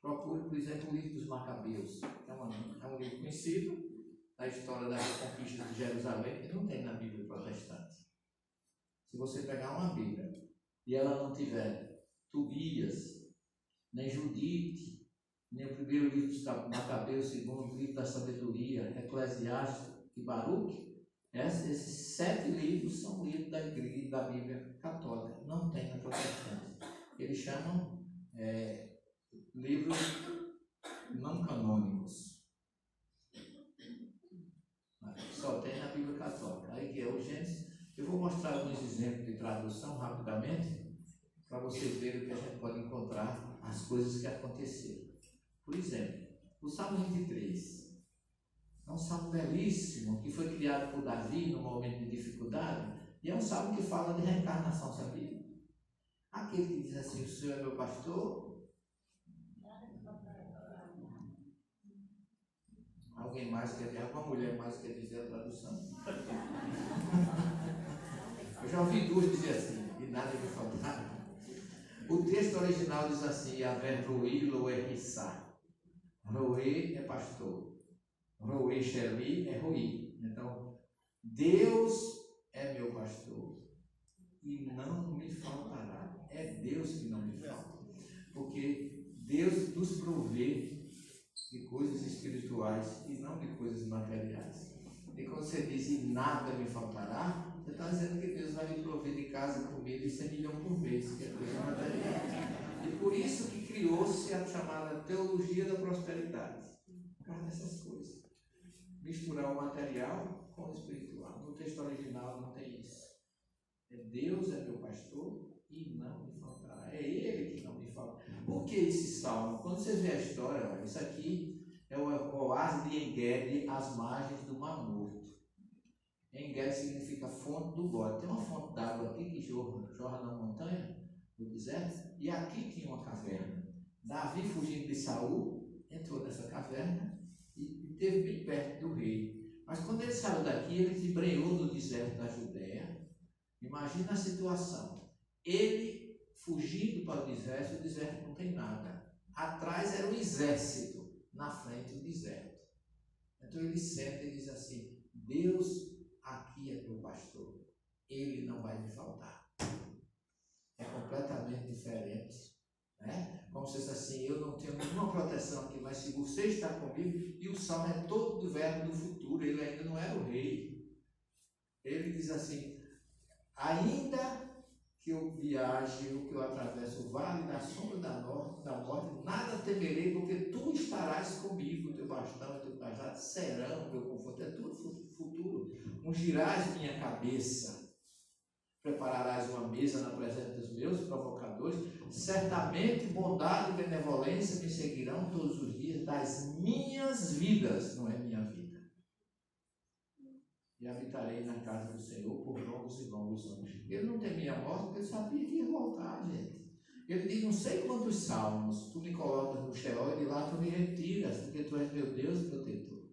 procure, por exemplo, o livro dos Macabeus, que é um livro conhecido da história das conquistas de Jerusalém, que não tem na Bíblia protestante. Se você pegar uma Bíblia e ela não tiver Tobias, nem Judite, nem o primeiro livro dos Macabeus, o segundo livro da sabedoria, Eclesiastes e Baruque, esses 7 livros são livros da Igreja, da Bíblia católica, não tem na protestante. Eles chamam livros não canônicos. Só tem na Bíblia católica. Aí que é o Gênesis. Eu vou mostrar alguns exemplos de tradução rapidamente, para vocês verem o que a gente pode encontrar, as coisas que aconteceram. Por exemplo, o Salmo 23. É um salmo belíssimo, que foi criado por Davi no momento de dificuldade, e é um salmo que fala de reencarnação, sabia? Aquele que diz assim: o Senhor é meu pastor. Alguém mais quer dizer? Alguma mulher mais quer dizer a tradução? Eu já ouvi 2 dizer assim, e nada me faltava. O texto original diz assim: Yahvé Roí Loé Rissá. Roé é pastor. Roé Sheli é Roí. Então, Deus é meu pastor e não me faltará. É Deus que não me falta. Porque Deus nos provê de coisas espirituais e não de coisas materiais. E quando você diz e nada me faltará, você está dizendo que Deus vai me prover de casa, comida e 100 milhões por mês, que é coisa material. E por isso que criou-se a chamada teologia da prosperidade. Por causa dessas coisas. Misturar o material com o espiritual. No texto original não tem isso. Deus é meu pastor e não me faltará. É Ele que não me falta. Por que esse salmo? Quando você vê a história, olha, isso aqui é o oásis de En-Gedi, às margens do Mar Morto. En-Gedi significa fonte do bode. Tem uma fonte d'água aqui que jorra na montanha, no deserto, e aqui tinha uma caverna. Davi, fugindo de Saul, entrou nessa caverna e esteve bem perto do rei. Mas quando ele saiu daqui, ele se embrenhou no deserto da Judéia. Imagina a situação. Ele fugindo para o deserto não tem nada. Atrás era um exército, na frente o deserto. Então ele senta e diz assim: Deus aqui é meu pastor, Ele não vai me faltar. É completamente diferente. Né? Como se fosse assim: eu não tenho nenhuma proteção aqui, mas se você está comigo, e o salmo é todo do verbo do futuro, ele ainda não era o rei. Ele diz assim: ainda que eu viaje, ou que eu atravesse o vale da sombra da morte, nada temerei, porque tu estarás comigo, teu bastão e teu cajado serão meu conforto. É tudo futuro. Ungirás minha cabeça, prepararás uma mesa na presença dos meus provocadores. Certamente bondade e benevolência me seguirão todos os dias das minhas vidas, não é minha vida. E habitarei na casa do Senhor por longos e longos anos. Ele não temia a morte porque ele sabia que ia voltar, gente. Ele diz: não sei quantos salmos tu me colocas no Sheol e de lá tu me retiras, porque tu és meu Deus e protetor.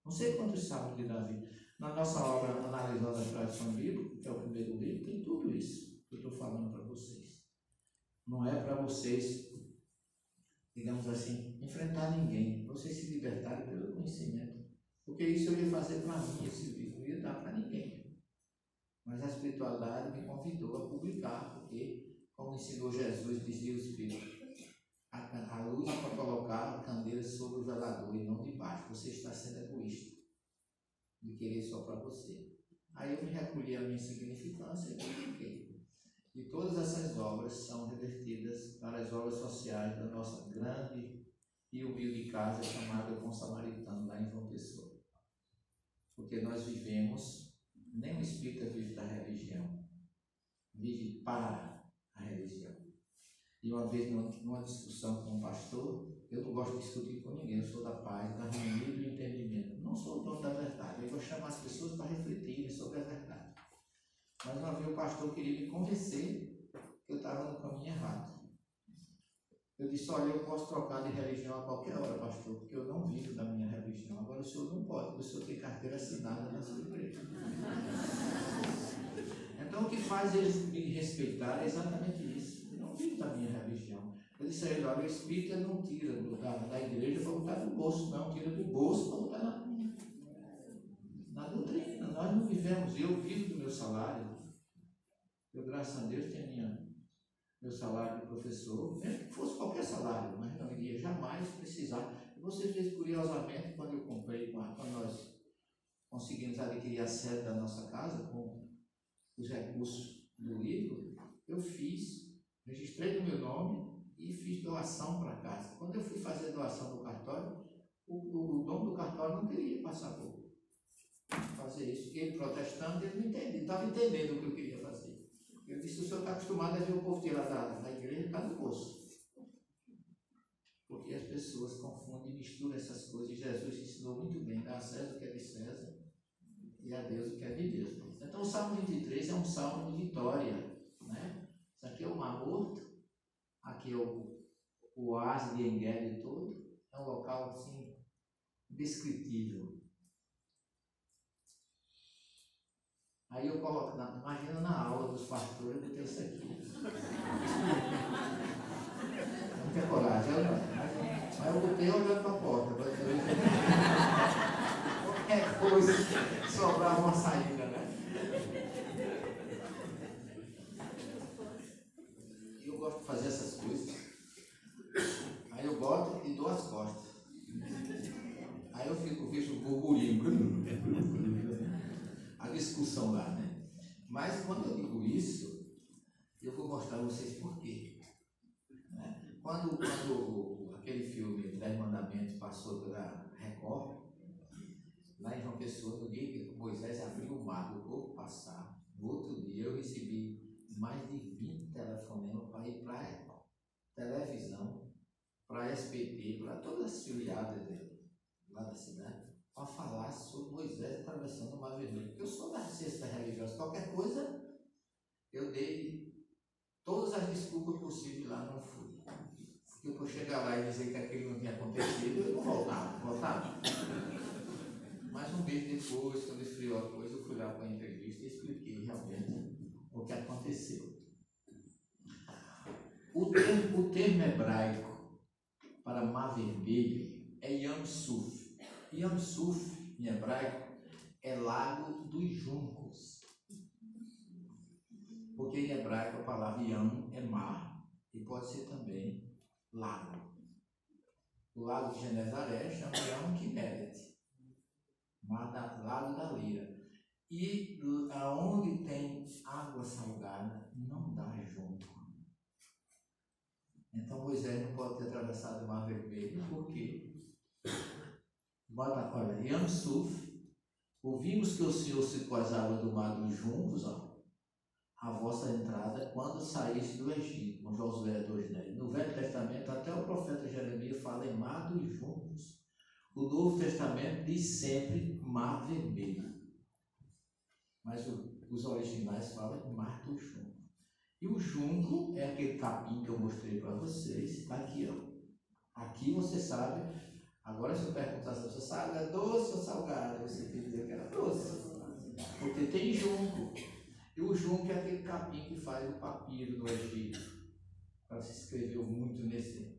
Não sei quantos salmos de Davi. Na nossa obra, analisando a tradição bíblica, que é o primeiro livro, tem tudo isso que eu estou falando para vocês. Não é para vocês, digamos assim, enfrentar ninguém. Vocês se libertarem pelo conhecimento. Porque isso eu ia fazer para mim, esse livro não ia dar para ninguém. Mas a espiritualidade me convidou a publicar, porque, como ensinou Jesus, dizia o Espírito, a luz é para colocar a candeira sobre o velador e não debaixo. Você está sendo egoísta de querer só para você. Aí eu me recolhi a minha insignificância e publiquei. E todas essas obras são revertidas para as obras sociais da nossa grande e humilde casa chamada Bom Samaritano, lá em João Pessoa. Porque nós vivemos, nem o espírita vive da religião, vive para a religião. E uma vez, numa discussão com um pastor, eu não gosto de discutir com ninguém, eu sou da paz, da harmonia e do entendimento. Não sou o dono da verdade, eu vou chamar as pessoas para refletirem sobre a verdade. Mas uma vez o pastor queria me convencer que eu estava no caminho errado. Eu disse: olha, eu posso trocar de religião a qualquer hora, pastor, porque eu não vivo da minha religião. Agora o senhor não pode, porque o senhor tem carteira assinada na sua igreja. Então o que faz eles me respeitar é exatamente isso. Eu não vivo da minha religião. Eu disse a ele: olha, o espírita não tira da igreja para botar no bolso, não, tira do bolso para botar na doutrina. Nós não vivemos, eu vivo do meu salário. Eu, graças a Deus, tenho meu salário de professor, mesmo que fosse qualquer salário, mas não iria jamais precisar. E você fez curiosamente, quando eu comprei, quando nós conseguimos adquirir a sede da nossa casa com os recursos do livro, eu registrei no meu nome e fiz doação para a casa. Quando eu fui fazer doação do cartório, o dono do cartório não queria passar por fazer isso. Ele protestando, ele não entendia, estava entendendo o que eu queria fazer. Eu disse: o senhor está acostumado a ver o povo tirar da igreja, está no bolso. Porque as pessoas confundem e misturam essas coisas. E Jesus ensinou muito bem: dá a César o que é de César e a Deus o que é de Deus. Então o Salmo 23 é um salmo de vitória, né? Isso aqui é o Mar Morto, aqui é o oásis de Engedi todo. É um local assim indescritível. Aí eu coloco, imagina na aula dos pastores, eu botei isso aqui. Não tem coragem, mas eu botei olhando para a porta. Qualquer coisa, sobrava uma saída, né? E eu gosto de fazer essas coisas. Aí eu boto e dou as costas. Aí eu vejo o burburinho. A discussão lá, né? Mas quando eu digo isso, eu vou mostrar a vocês por quê. Né? Quando aquele filme 10 Mandamentos passou pela Record, lá em João Pessoa, no dia que Moisés abriu o mar do povo passar, no outro dia eu recebi mais de 20 telefonemas para ir para a televisão, para a SBT, para todas as filiadas lá da cidade, para falar sobre Moisés atravessando o Mar Vermelho. Porque eu sou da sexta religiosa, qualquer coisa eu dei todas as desculpas possíveis lá, não fui. Porque por chegar lá e dizer que aquilo não tinha acontecido, eu não voltava. Mas um mês depois, quando esfriou a coisa, eu fui lá para a entrevista e expliquei realmente o que aconteceu. O termo hebraico para Mar Vermelho é Yam Suf. Yam Suf, em hebraico, é Lago dos Juncos. Porque em hebraico a palavra Yam é mar e pode ser também lago. O lago de Genezaré chama Yam Kinneret, lago da Lira. E aonde tem água salgada, não dá junto. Então Moisés não pode ter atravessado o Mar Vermelho, por quê? Olha, Yam Suf, ouvimos que o Senhor secou as águas do mar dos juncos, a vossa entrada, quando saíste do Egito, com Josué 2,10. No Velho Testamento, até o profeta Jeremias fala em Mar dos Juncos. O Novo Testamento diz sempre Mar Vermelho. Mas os originais falam em Mar do Junco. E o junco é aquele capim que eu mostrei para vocês. Está aqui, ó. Aqui você sabe. Agora, se eu perguntar se você sabe, é doce ou salgado? Você tem que dizer que era doce. Porque tem junco. E o junco é aquele capim que faz o papiro no Egito. Para se escreveu muito nesse.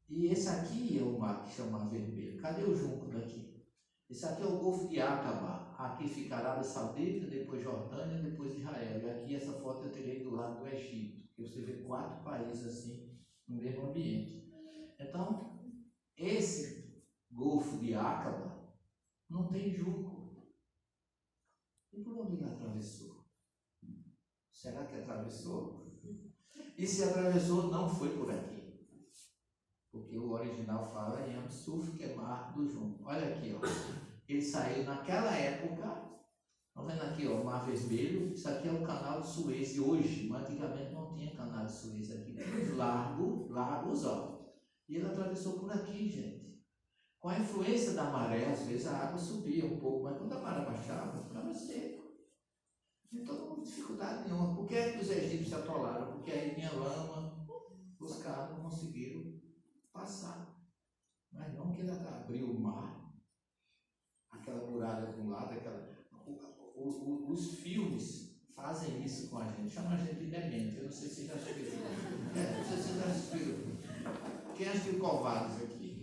E esse aqui é o mar que chama Mar Vermelho. Cadê o junco daqui? Esse aqui é o Golfo de Acaba. Aqui fica a Arábia Saudita, depois Jordânia, depois Israel. E aqui essa foto eu tirei do lado do Egito. Que você vê 4 países assim no mesmo ambiente. Então, esse Golfo de Acaba não tem junco. E por onde ele atravessou? Será que atravessou? E se atravessou, não foi por aqui. Porque o original fala em Yam Suf, que é Mar do Junco. Olha aqui, ó. Ele saiu naquela época. Estão vendo aqui, ó, o Mar Vermelho. Isso aqui é o canal de Suez. E hoje, mas antigamente não tinha canal de Suez aqui. Tinha os lagos, ó. E ele atravessou por aqui, gente. Com a influência da maré, às vezes a água subia um pouco, mas quando a maré baixava, ficava seco. Não tem dificuldade nenhuma. Por que é que os egípcios se atolaram? Porque aí vinha lama, os carros não conseguiram passar. Mas não que ele abriu o mar, aquela muralha de um lado, os filmes fazem isso com a gente, chama a gente de demente. Eu não sei se vocês já assistiram. Não sei se vocês já assistiram. Quem assistiu Covardes aqui?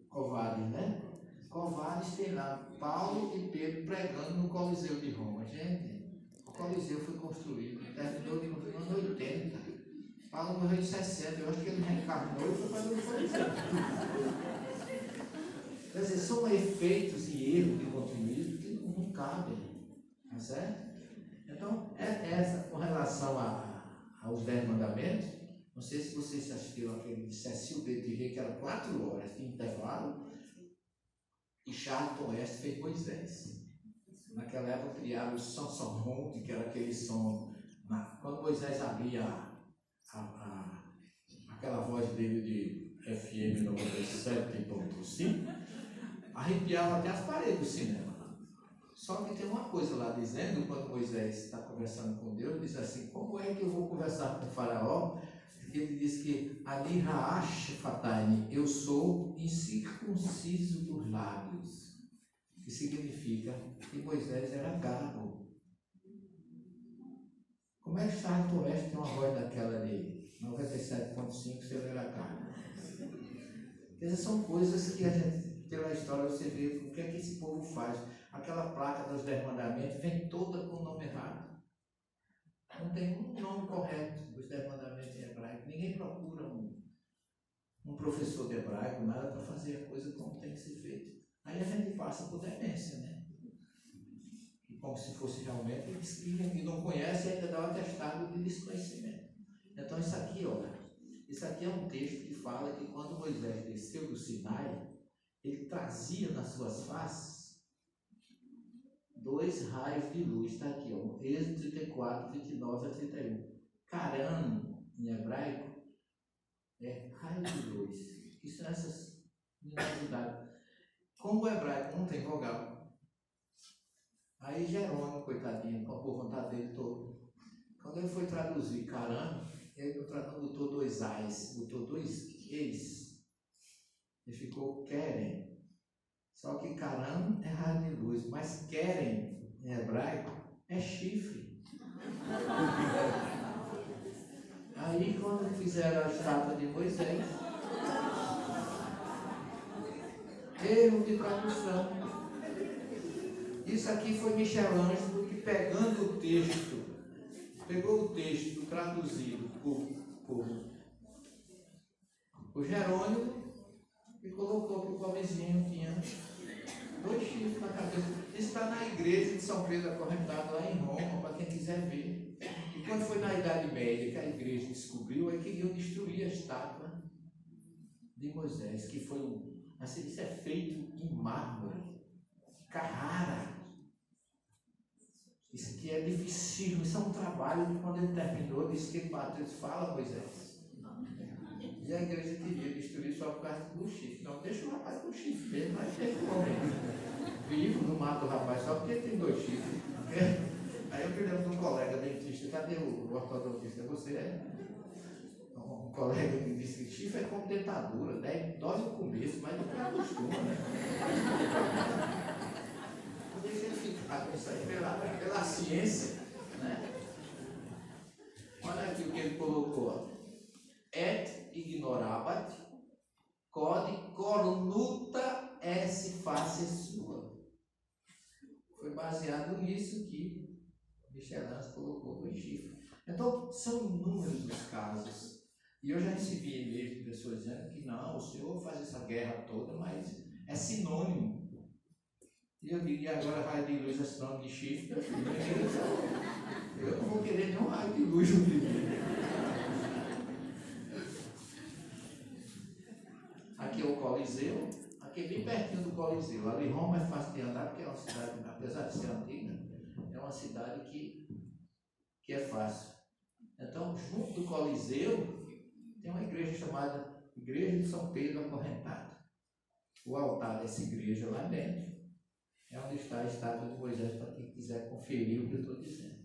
Covardes, né? Covardes tem lá Paulo e Pedro pregando no Coliseu de Roma. Gente, o Coliseu foi construído, terminou no ano 80. Paulo morreu em 60, eu acho que ele reencarnou e foi fazer o Coliseu. Quer dizer, são efeitos e erros de continuismo que não cabem, tá certo? Então, essa com relação aos 10 mandamentos, não sei se vocês assistiram aquele de Cecil B. que era 4 horas de intervalo, e Charlton West fez Moisés. Naquela época criaram o Sonsormonte, que era aquele som, quando Moisés abria aquela voz dele de FM 97.5, arrepiava até as paredes do cinema. Só que tem uma coisa lá dizendo, quando Moisés está conversando com Deus, diz assim: como é que eu vou conversar com o faraó? Ele diz que Ali Haash Fataini, eu sou incircunciso dos lábios, que significa que Moisés era gago. Como é que Charlton West tem uma voz daquela de 97.5 se ele era gago? Quer dizer, são coisas que a gente, pela história, você vê o que é que esse povo faz. Aquela placa dos 10 mandamentos vem toda com o nome errado. Não tem um nome correto dos 10 mandamentos em hebraico. Ninguém procura um professor de hebraico, nada, para fazer a coisa como tem que ser feita. Aí a gente passa por demência, né? E como se fosse realmente, e não conhece, ainda dá o atestado de desconhecimento. Então isso aqui, olha, isso aqui é um texto que fala que quando Moisés desceu do Sinai, ele trazia nas suas faces 2 raios de luz. Está aqui, ó, Êxodo 34, 29 a 31. Caram, em hebraico, é raio de luz. Que são essas minoridades. Como o hebraico não tem vogal, aí Jerônimo, coitadinho, com a boa vontade dele todo, quando ele foi traduzir Caram, ele botou 2 ais, botou 2 eis. Ele ficou querem. Só que Caram é raio de luz, mas querem, em hebraico, é chifre. Aí, quando fizeram a estátua de Moisés, erro de tradução. Isso aqui foi Michelangelo que, pegando o texto, pegou o texto traduzido por Jerônimo e colocou que o pobrezinho tinha 2 chifres na cabeça. Isso está na igreja de São Pedro Acorrentado, lá em Roma, para quem quiser ver. E quando foi na Idade Média que a igreja descobriu, aí queriam destruir a estátua de Moisés, que foi assim, isso é feito em mármore, Carrara. Isso aqui é difícil, isso é um trabalho que quando ele terminou, disse que ele bateu, fala Moisés. E a igreja queria destruir só por causa do chifre. Não, deixa o rapaz com o chifre mesmo, mas tem que morrer. Vivo, não mata o rapaz só porque ele tem 2 chifres. Aí eu lembro de um colega dentista, cadê o ortodontista? Você é? Um colega que disse que chifre é como dentadura, né? Dói no começo, mas não acostuma, né? Deixa ele ficar com isso aí pela ciência, né? Olha aqui o que ele colocou. Et ignorabat, code cornuta esse face sua. Foi baseado nisso que Michelin colocou 2 chifres. Então, são inúmeros os casos. E eu já recebi e-mails de pessoas dizendo que não, o senhor faz essa guerra toda, mas é sinônimo. E eu digo, e agora raio de luz é sinônimo de chifre? Eu não vou querer nenhum raio de luz no primeiro. Aqui é o Coliseu, aqui é bem pertinho do Coliseu. Ali Roma é fácil de andar, porque é uma cidade, apesar de ser antiga, é uma cidade que é fácil. Então, junto do Coliseu, tem uma igreja chamada Igreja de São Pedro Acorrentado. O altar dessa igreja lá dentro é onde está a estátua de Moisés, para quem quiser conferir o que eu estou dizendo.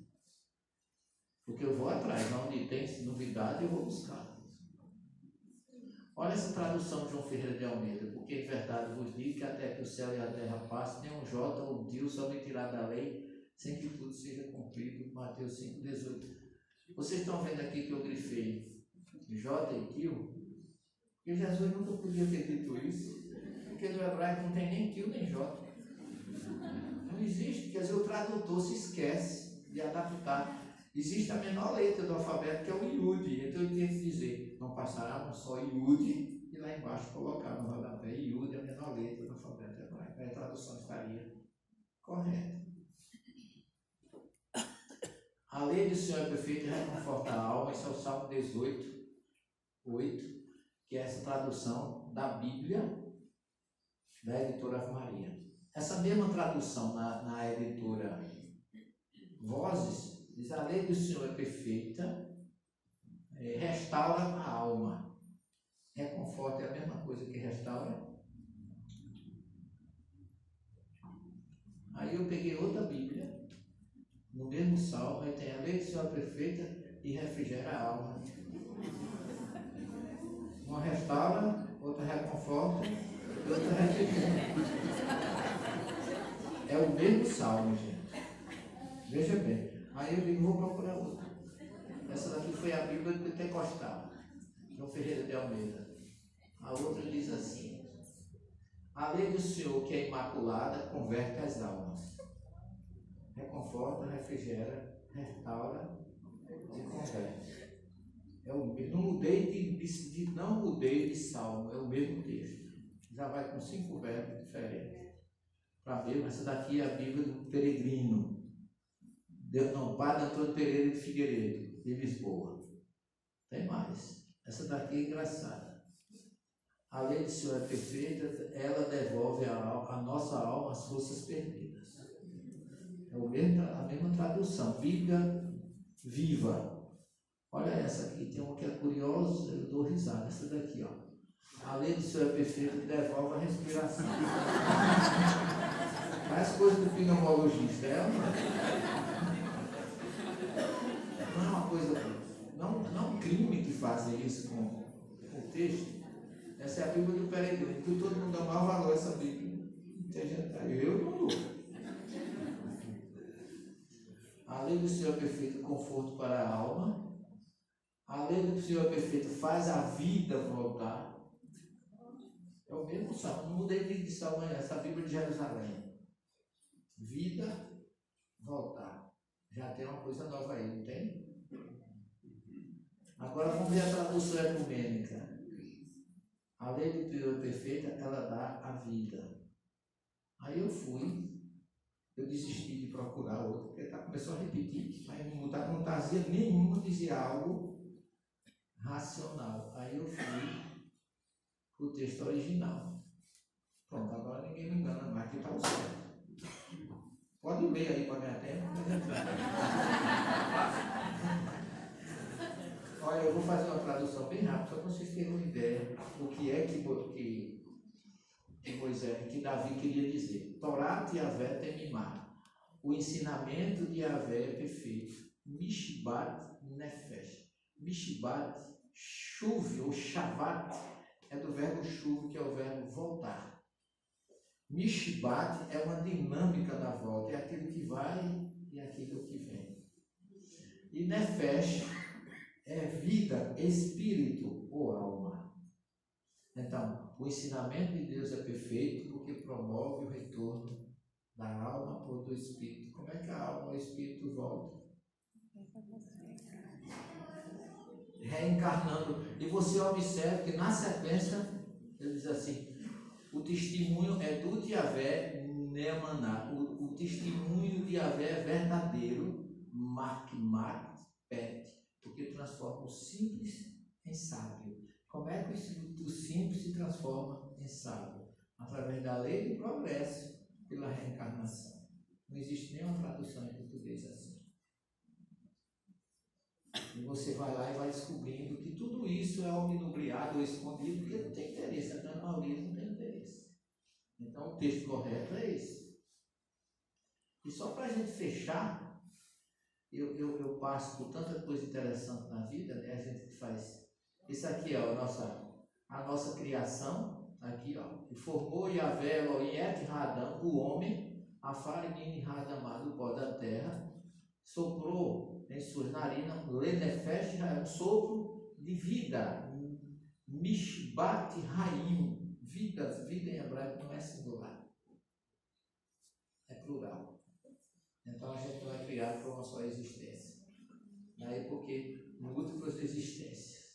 Porque eu vou atrás, onde tem novidade eu vou buscar. Olha essa tradução de João Ferreira de Almeida. Porque em verdade vos digo que até que o céu e a terra passem, nenhum jota ou tio somente-irá da lei, sem que tudo seja cumprido. Mateus 5,18. Vocês estão vendo aqui que eu grifei J e tio? Porque Jesus nunca podia ter dito isso. Porque no hebraico não tem nem tio nem J. Não existe, quer dizer, o tradutor se esquece de adaptar. Existe a menor letra do alfabeto, que é o Iude. Então ele tinha que dizer, não passará um só Iude, e lá embaixo colocar no rodapé Iude, a menor letra do alfabeto hebraico. Aí a tradução estaria correta. A lei do Senhor é perfeita e reconforta a alma. Esse é o Salmo 18, 8, que é essa tradução da Bíblia da editora Ave Maria. Essa mesma tradução na editora Vozes diz: a lei do Senhor é perfeita, restaura a alma. Reconforta é a mesma coisa que restaura. Aí eu peguei outra Bíblia, no mesmo salmo, aí tem a lei do Senhor é perfeita e refrigera a alma. Uma restaura, outra reconforta, outra refrigera. É o mesmo salmo, gente. Veja bem. Aí eu digo, vou procurar outra. Essa daqui foi a Bíblia Pentecostal, João Ferreira de Almeida. A outra diz assim: a lei do Senhor, que é imaculada, converte as almas. Reconforta, refrigera, restaura e converte. Não mudei não mudei de salmo, é o mesmo texto. Já vai com 5 verbos diferentes. Para ver, essa daqui é a Bíblia do Peregrino. Padre Antônio Pereira de Figueiredo, de Lisboa. Tem mais. Essa daqui é engraçada. A lei do Senhor é perfeita, ela devolve a nossa alma as forças perdidas. É a mesma tradução. Bíblia viva. Olha essa aqui, tem uma que é curiosa, eu dou risada. Essa daqui, ó. A lei do Senhor é perfeita, devolve a respiração. Faz coisa do pneumologista, é uma. Não é uma coisa, não é um crime que fazem isso com o texto. Essa é a Bíblia do Peregrino, que todo mundo dá mau valor a essa Bíblia. Eu não dou. A lei do Senhor é perfeita, conforto para a alma. A lei do Senhor é perfeita, faz a vida voltar. É o mesmo salmo, não mudei de salmo, essa Bíblia de Jerusalém. Vida voltar. Já tem uma coisa nova aí, não tem? Agora vamos ver a tradução ecumênica. A lei do Senhor perfeita, ela dá a vida. Aí eu desisti de procurar outro, porque começou a repetir, mas não trazia nenhum, dizia algo racional. Aí eu fui para o texto original. Pronto, agora ninguém me engana mais, que está o certo. Pode ler aí para ganhar tempo. Olha, eu vou fazer uma tradução bem rápida, só para vocês terem uma ideia do que é que Davi queria dizer. Torá de Yahvé temimá. O ensinamento de Yahvé é perfeito. Mishbat nefesh. Mishbat, chuve ou shavat, é do verbo chuve, que é o verbo voltar. Mishbat é uma dinâmica da volta, é aquilo que vai e aquilo que vem. E nefesh é vida, espírito ou alma. Então, o ensinamento de Deus é perfeito porque promove o retorno da alma ou do espírito. Como é que a alma ou o espírito voltam? Reencarnando. E você observa que na sequência ele diz assim: o testemunho é do Yahvé Neemaná. O testemunho de Yahvé é verdadeiro, Makmat Pet, porque transforma o simples em sábio. Como é que o simples se transforma em sábio? Através da lei do progresso, pela reencarnação. Não existe nenhuma tradução em português assim. E você vai lá e vai descobrindo que tudo isso é omnubriado ou escondido, porque não tem interesse, a grande maioria não tem interesse. Então o texto correto é esse. E só para a gente fechar, eu passo por tanta coisa interessante na vida, né? A gente faz. Isso aqui é a nossa criação, aqui, ó. E formou Yahvé Elohim et Hadam, o homem, a farinha Hadamá, do pó da terra, soprou em suas narinas, Lenefesh, um sopro de vida, Mishbat Haim, vida em hebraico não é singular, é plural. Então a gente não é criado por uma só existência. Daí porque múltiplas existências.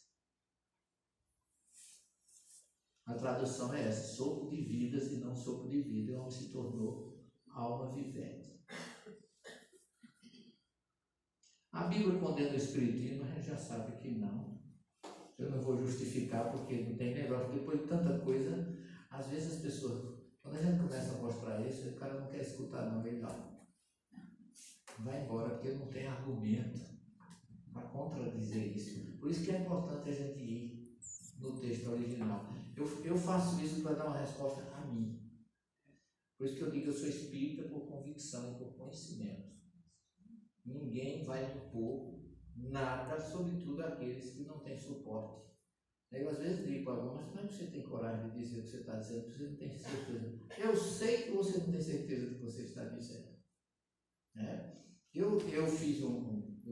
A tradução é essa: sopro de vidas e não sopro de vida. O homem se tornou alma vivente. A Bíblia condena o espiritismo, mas a gente já sabe que não. Eu não vou justificar porque não tem negócio. Depois de tanta coisa, às vezes as pessoas, quando a gente começa a mostrar isso, o cara não quer escutar, não, ele vai embora porque não tem argumento para contradizer isso. Por isso que é importante a gente ir no texto original. Eu faço isso para dar uma resposta a mim. Por isso que eu digo que eu sou espírita por convicção e por conhecimento. Ninguém vai impor nada, sobretudo aqueles que não têm suporte. Eu às vezes digo para alguns, mas como é que você tem coragem de dizer o que você está dizendo? Você não tem certeza. Eu sei que você não tem certeza do que você está dizendo. Eu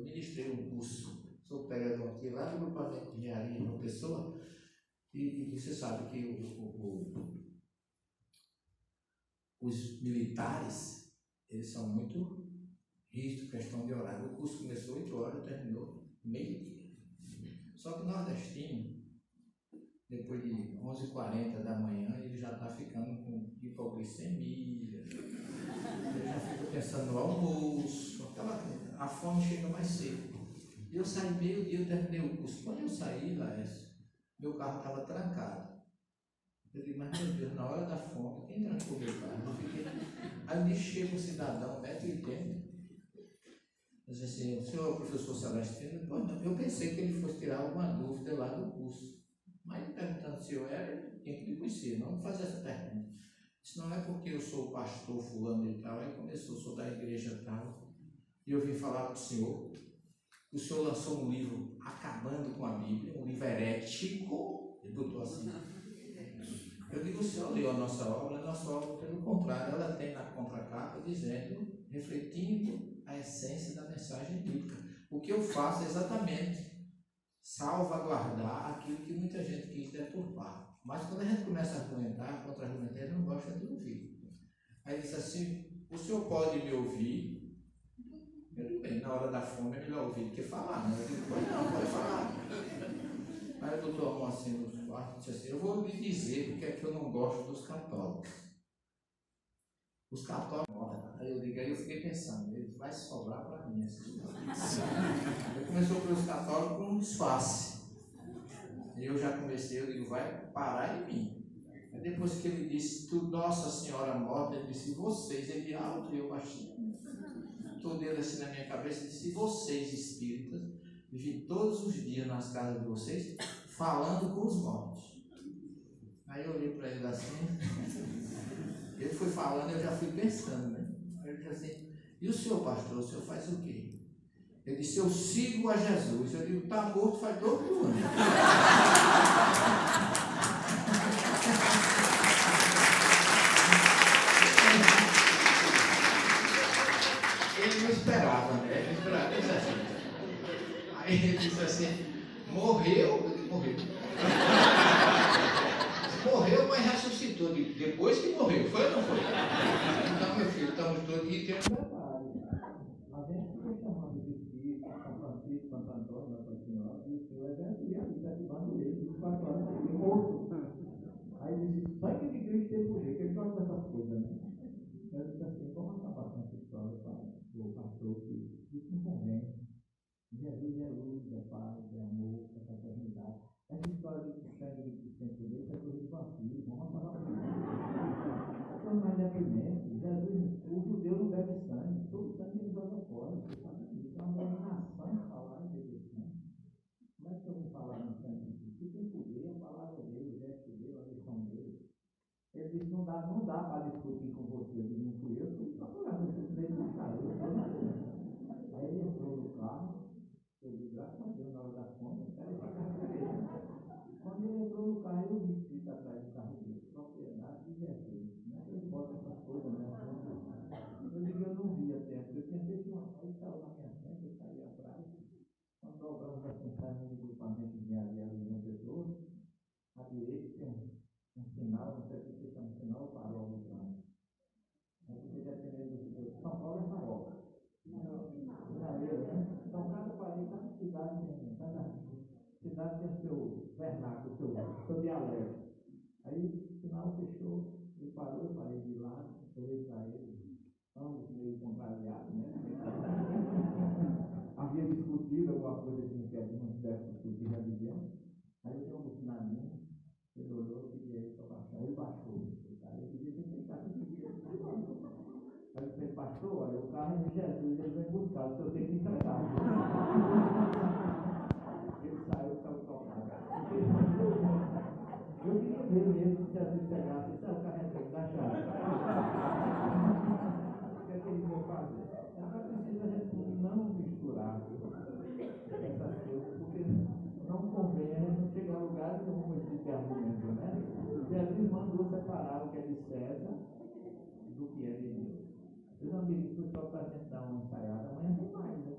ministrei um curso, sou pegador aqui lá no grupamento de engenharia de uma pessoa, e você sabe que os militares, eles são muito rígidos, questão de horário. O curso começou 8 horas, terminou meio-dia. Só que o nordestino, depois de 11h40 da manhã, ele já está ficando com hipoglicemia, ele já fica pensando no almoço, a fome chega mais cedo. E eu saí meio-dia, eu terminei o curso. Quando eu saí, Laércio, meu carro estava trancado. Eu digo, mas meu Deus, na hora da fome, quem trancou meu carro? Aí me chega um cidadão, 1,80m, diz assim: o senhor é o professor Celestino? Pois não, eu pensei que ele fosse tirar alguma dúvida lá do curso. Mas perguntando se eu era, ele tinha que me conhecer, não fazer essa pergunta. Isso não é porque eu sou o pastor fulano e tal, aí começou, sou da igreja tal, e eu vim falar para o senhor. O senhor lançou um livro acabando com a Bíblia, um livro herético, ele botou assim. Eu digo: o senhor leu a nossa obra, pelo contrário, ela tem na contracapa dizendo, refletindo a essência da mensagem bíblica. O que eu faço é exatamente salvaguardar aquilo que muita gente quis deturpar. Mas quando a gente começa a argumentar, contra-argumentar, ele não gosta de ouvir. Aí ele diz assim: o senhor pode me ouvir? Eu digo: bem, na hora da fome é melhor ouvir do que falar, né? Eu digo: pois não, pode falar. Aí o doutor arrumou assim no quarto e disse assim: eu vou lhe dizer porque é que eu não gosto dos católicos. Os católicos, aí eu fiquei pensando, ele vai sobrar para mim essa história. Ele começou pelos católicos com um disfarce. E eu já comecei, eu digo, vai parar em mim. Aí depois que ele disse, Nossa Senhora morta, ele disse, vocês, ele alto e eu baixinho. Estou dele assim na minha cabeça, ele disse, vocês espíritas, vivem todos os dias nas casas de vocês, falando com os mortos. Aí eu olhei para ele assim, ele foi falando, eu já fui pensando, né? Aí ele disse assim, e o senhor pastor, o senhor faz o quê? Ele disse, eu sigo a Jesus. Eu digo, tá morto faz 2 anos. Ele não esperava, né? Ele não esperava, ele disse assim. Aí ele disse assim, morreu? Eu digo, morreu. Morreu, mas ressuscitou. Depois que morreu, foi ou não foi? Então, meu filho, estamos todos aqui tendo trabalho. A gente fica chamando de Espírito, São Francisco, Santo Antônio, Nossa Senhora, e o Senhor é verdadeiro, está ativando ele, 24 horas por dia, morto. Aí ele disse, sangue de Cristo tem por jeito, ele gosta dessas coisas, né? Eu disse assim, como acabar com essa história, pai? O pastor, que isso não convém. Jesus é luz, é paz, é amor, é fraternidade. Essa história de que sangue de Cristo tem por jeito é coisa de vampiro, vamos acabar com isso. Então, mais deprimente, Jesus, o judeu não bebe sangue, todo sangue ele joga fora, você sabe disso. É uma abominação falar em beber sangue. Como é que eu vou falar no sangue de Cristo? Ele tem poder, a palavra dele, o gesto dele, a lição dele. Ele disse, não dá para discutir com você. Eu disse, não fui eu, fui procurar, eu fui no carro. Aí ele entrou no carro, eu disse, graças a Deus, na hora da conta, eu quero ir para a casa dele. Quando ele entrou no carro, eu vi escrito atrás do carro dele, propriedade de Jesus. Não é que ele bota essas coisas, né? Eu digo, eu não vi a tempo, eu tinha feito uma coisa, estava na minha frente, eu saí atrás. Quando dobramos assim, saímos do grupamento de engenharia de uma pessoa, à direita tem um sinal, não sei se você chama um sinal, farol no trânsito. Aí você dependendo do São Paulo é farol. Né? Então, cada país, cada cidade tem o seu vernáculo, o seu dialeto. Aí o sinal fechou, ele parou, eu parei de lado, olhei para ele, ambos meio contrariados, né? Havia discutido alguma coisa que não deve discutir religião. Aí eu dei um bucinadinho, ele olhou, pedi ele para baixar, ele baixou. Aí eu podia ter feito isso. Aí eu disse, pastor, olha, o carro é de Jesus, ele vem buscar, o senhor tem que entregar. Ele saiu tocado. Eu queria ver mesmo se Jesus pegasse, se o carro é da chave. O que é que ele ia fazer? Agora precisa a gente não misturar essas coisas, porque não convém a gente não chegar a lugar nenhum com esse argumento, né? Jesus mandou separar o que é de César do que é de Deus. Meus amigos, fui só para a gente dar uma ensaiada, amanhã tem mais, né?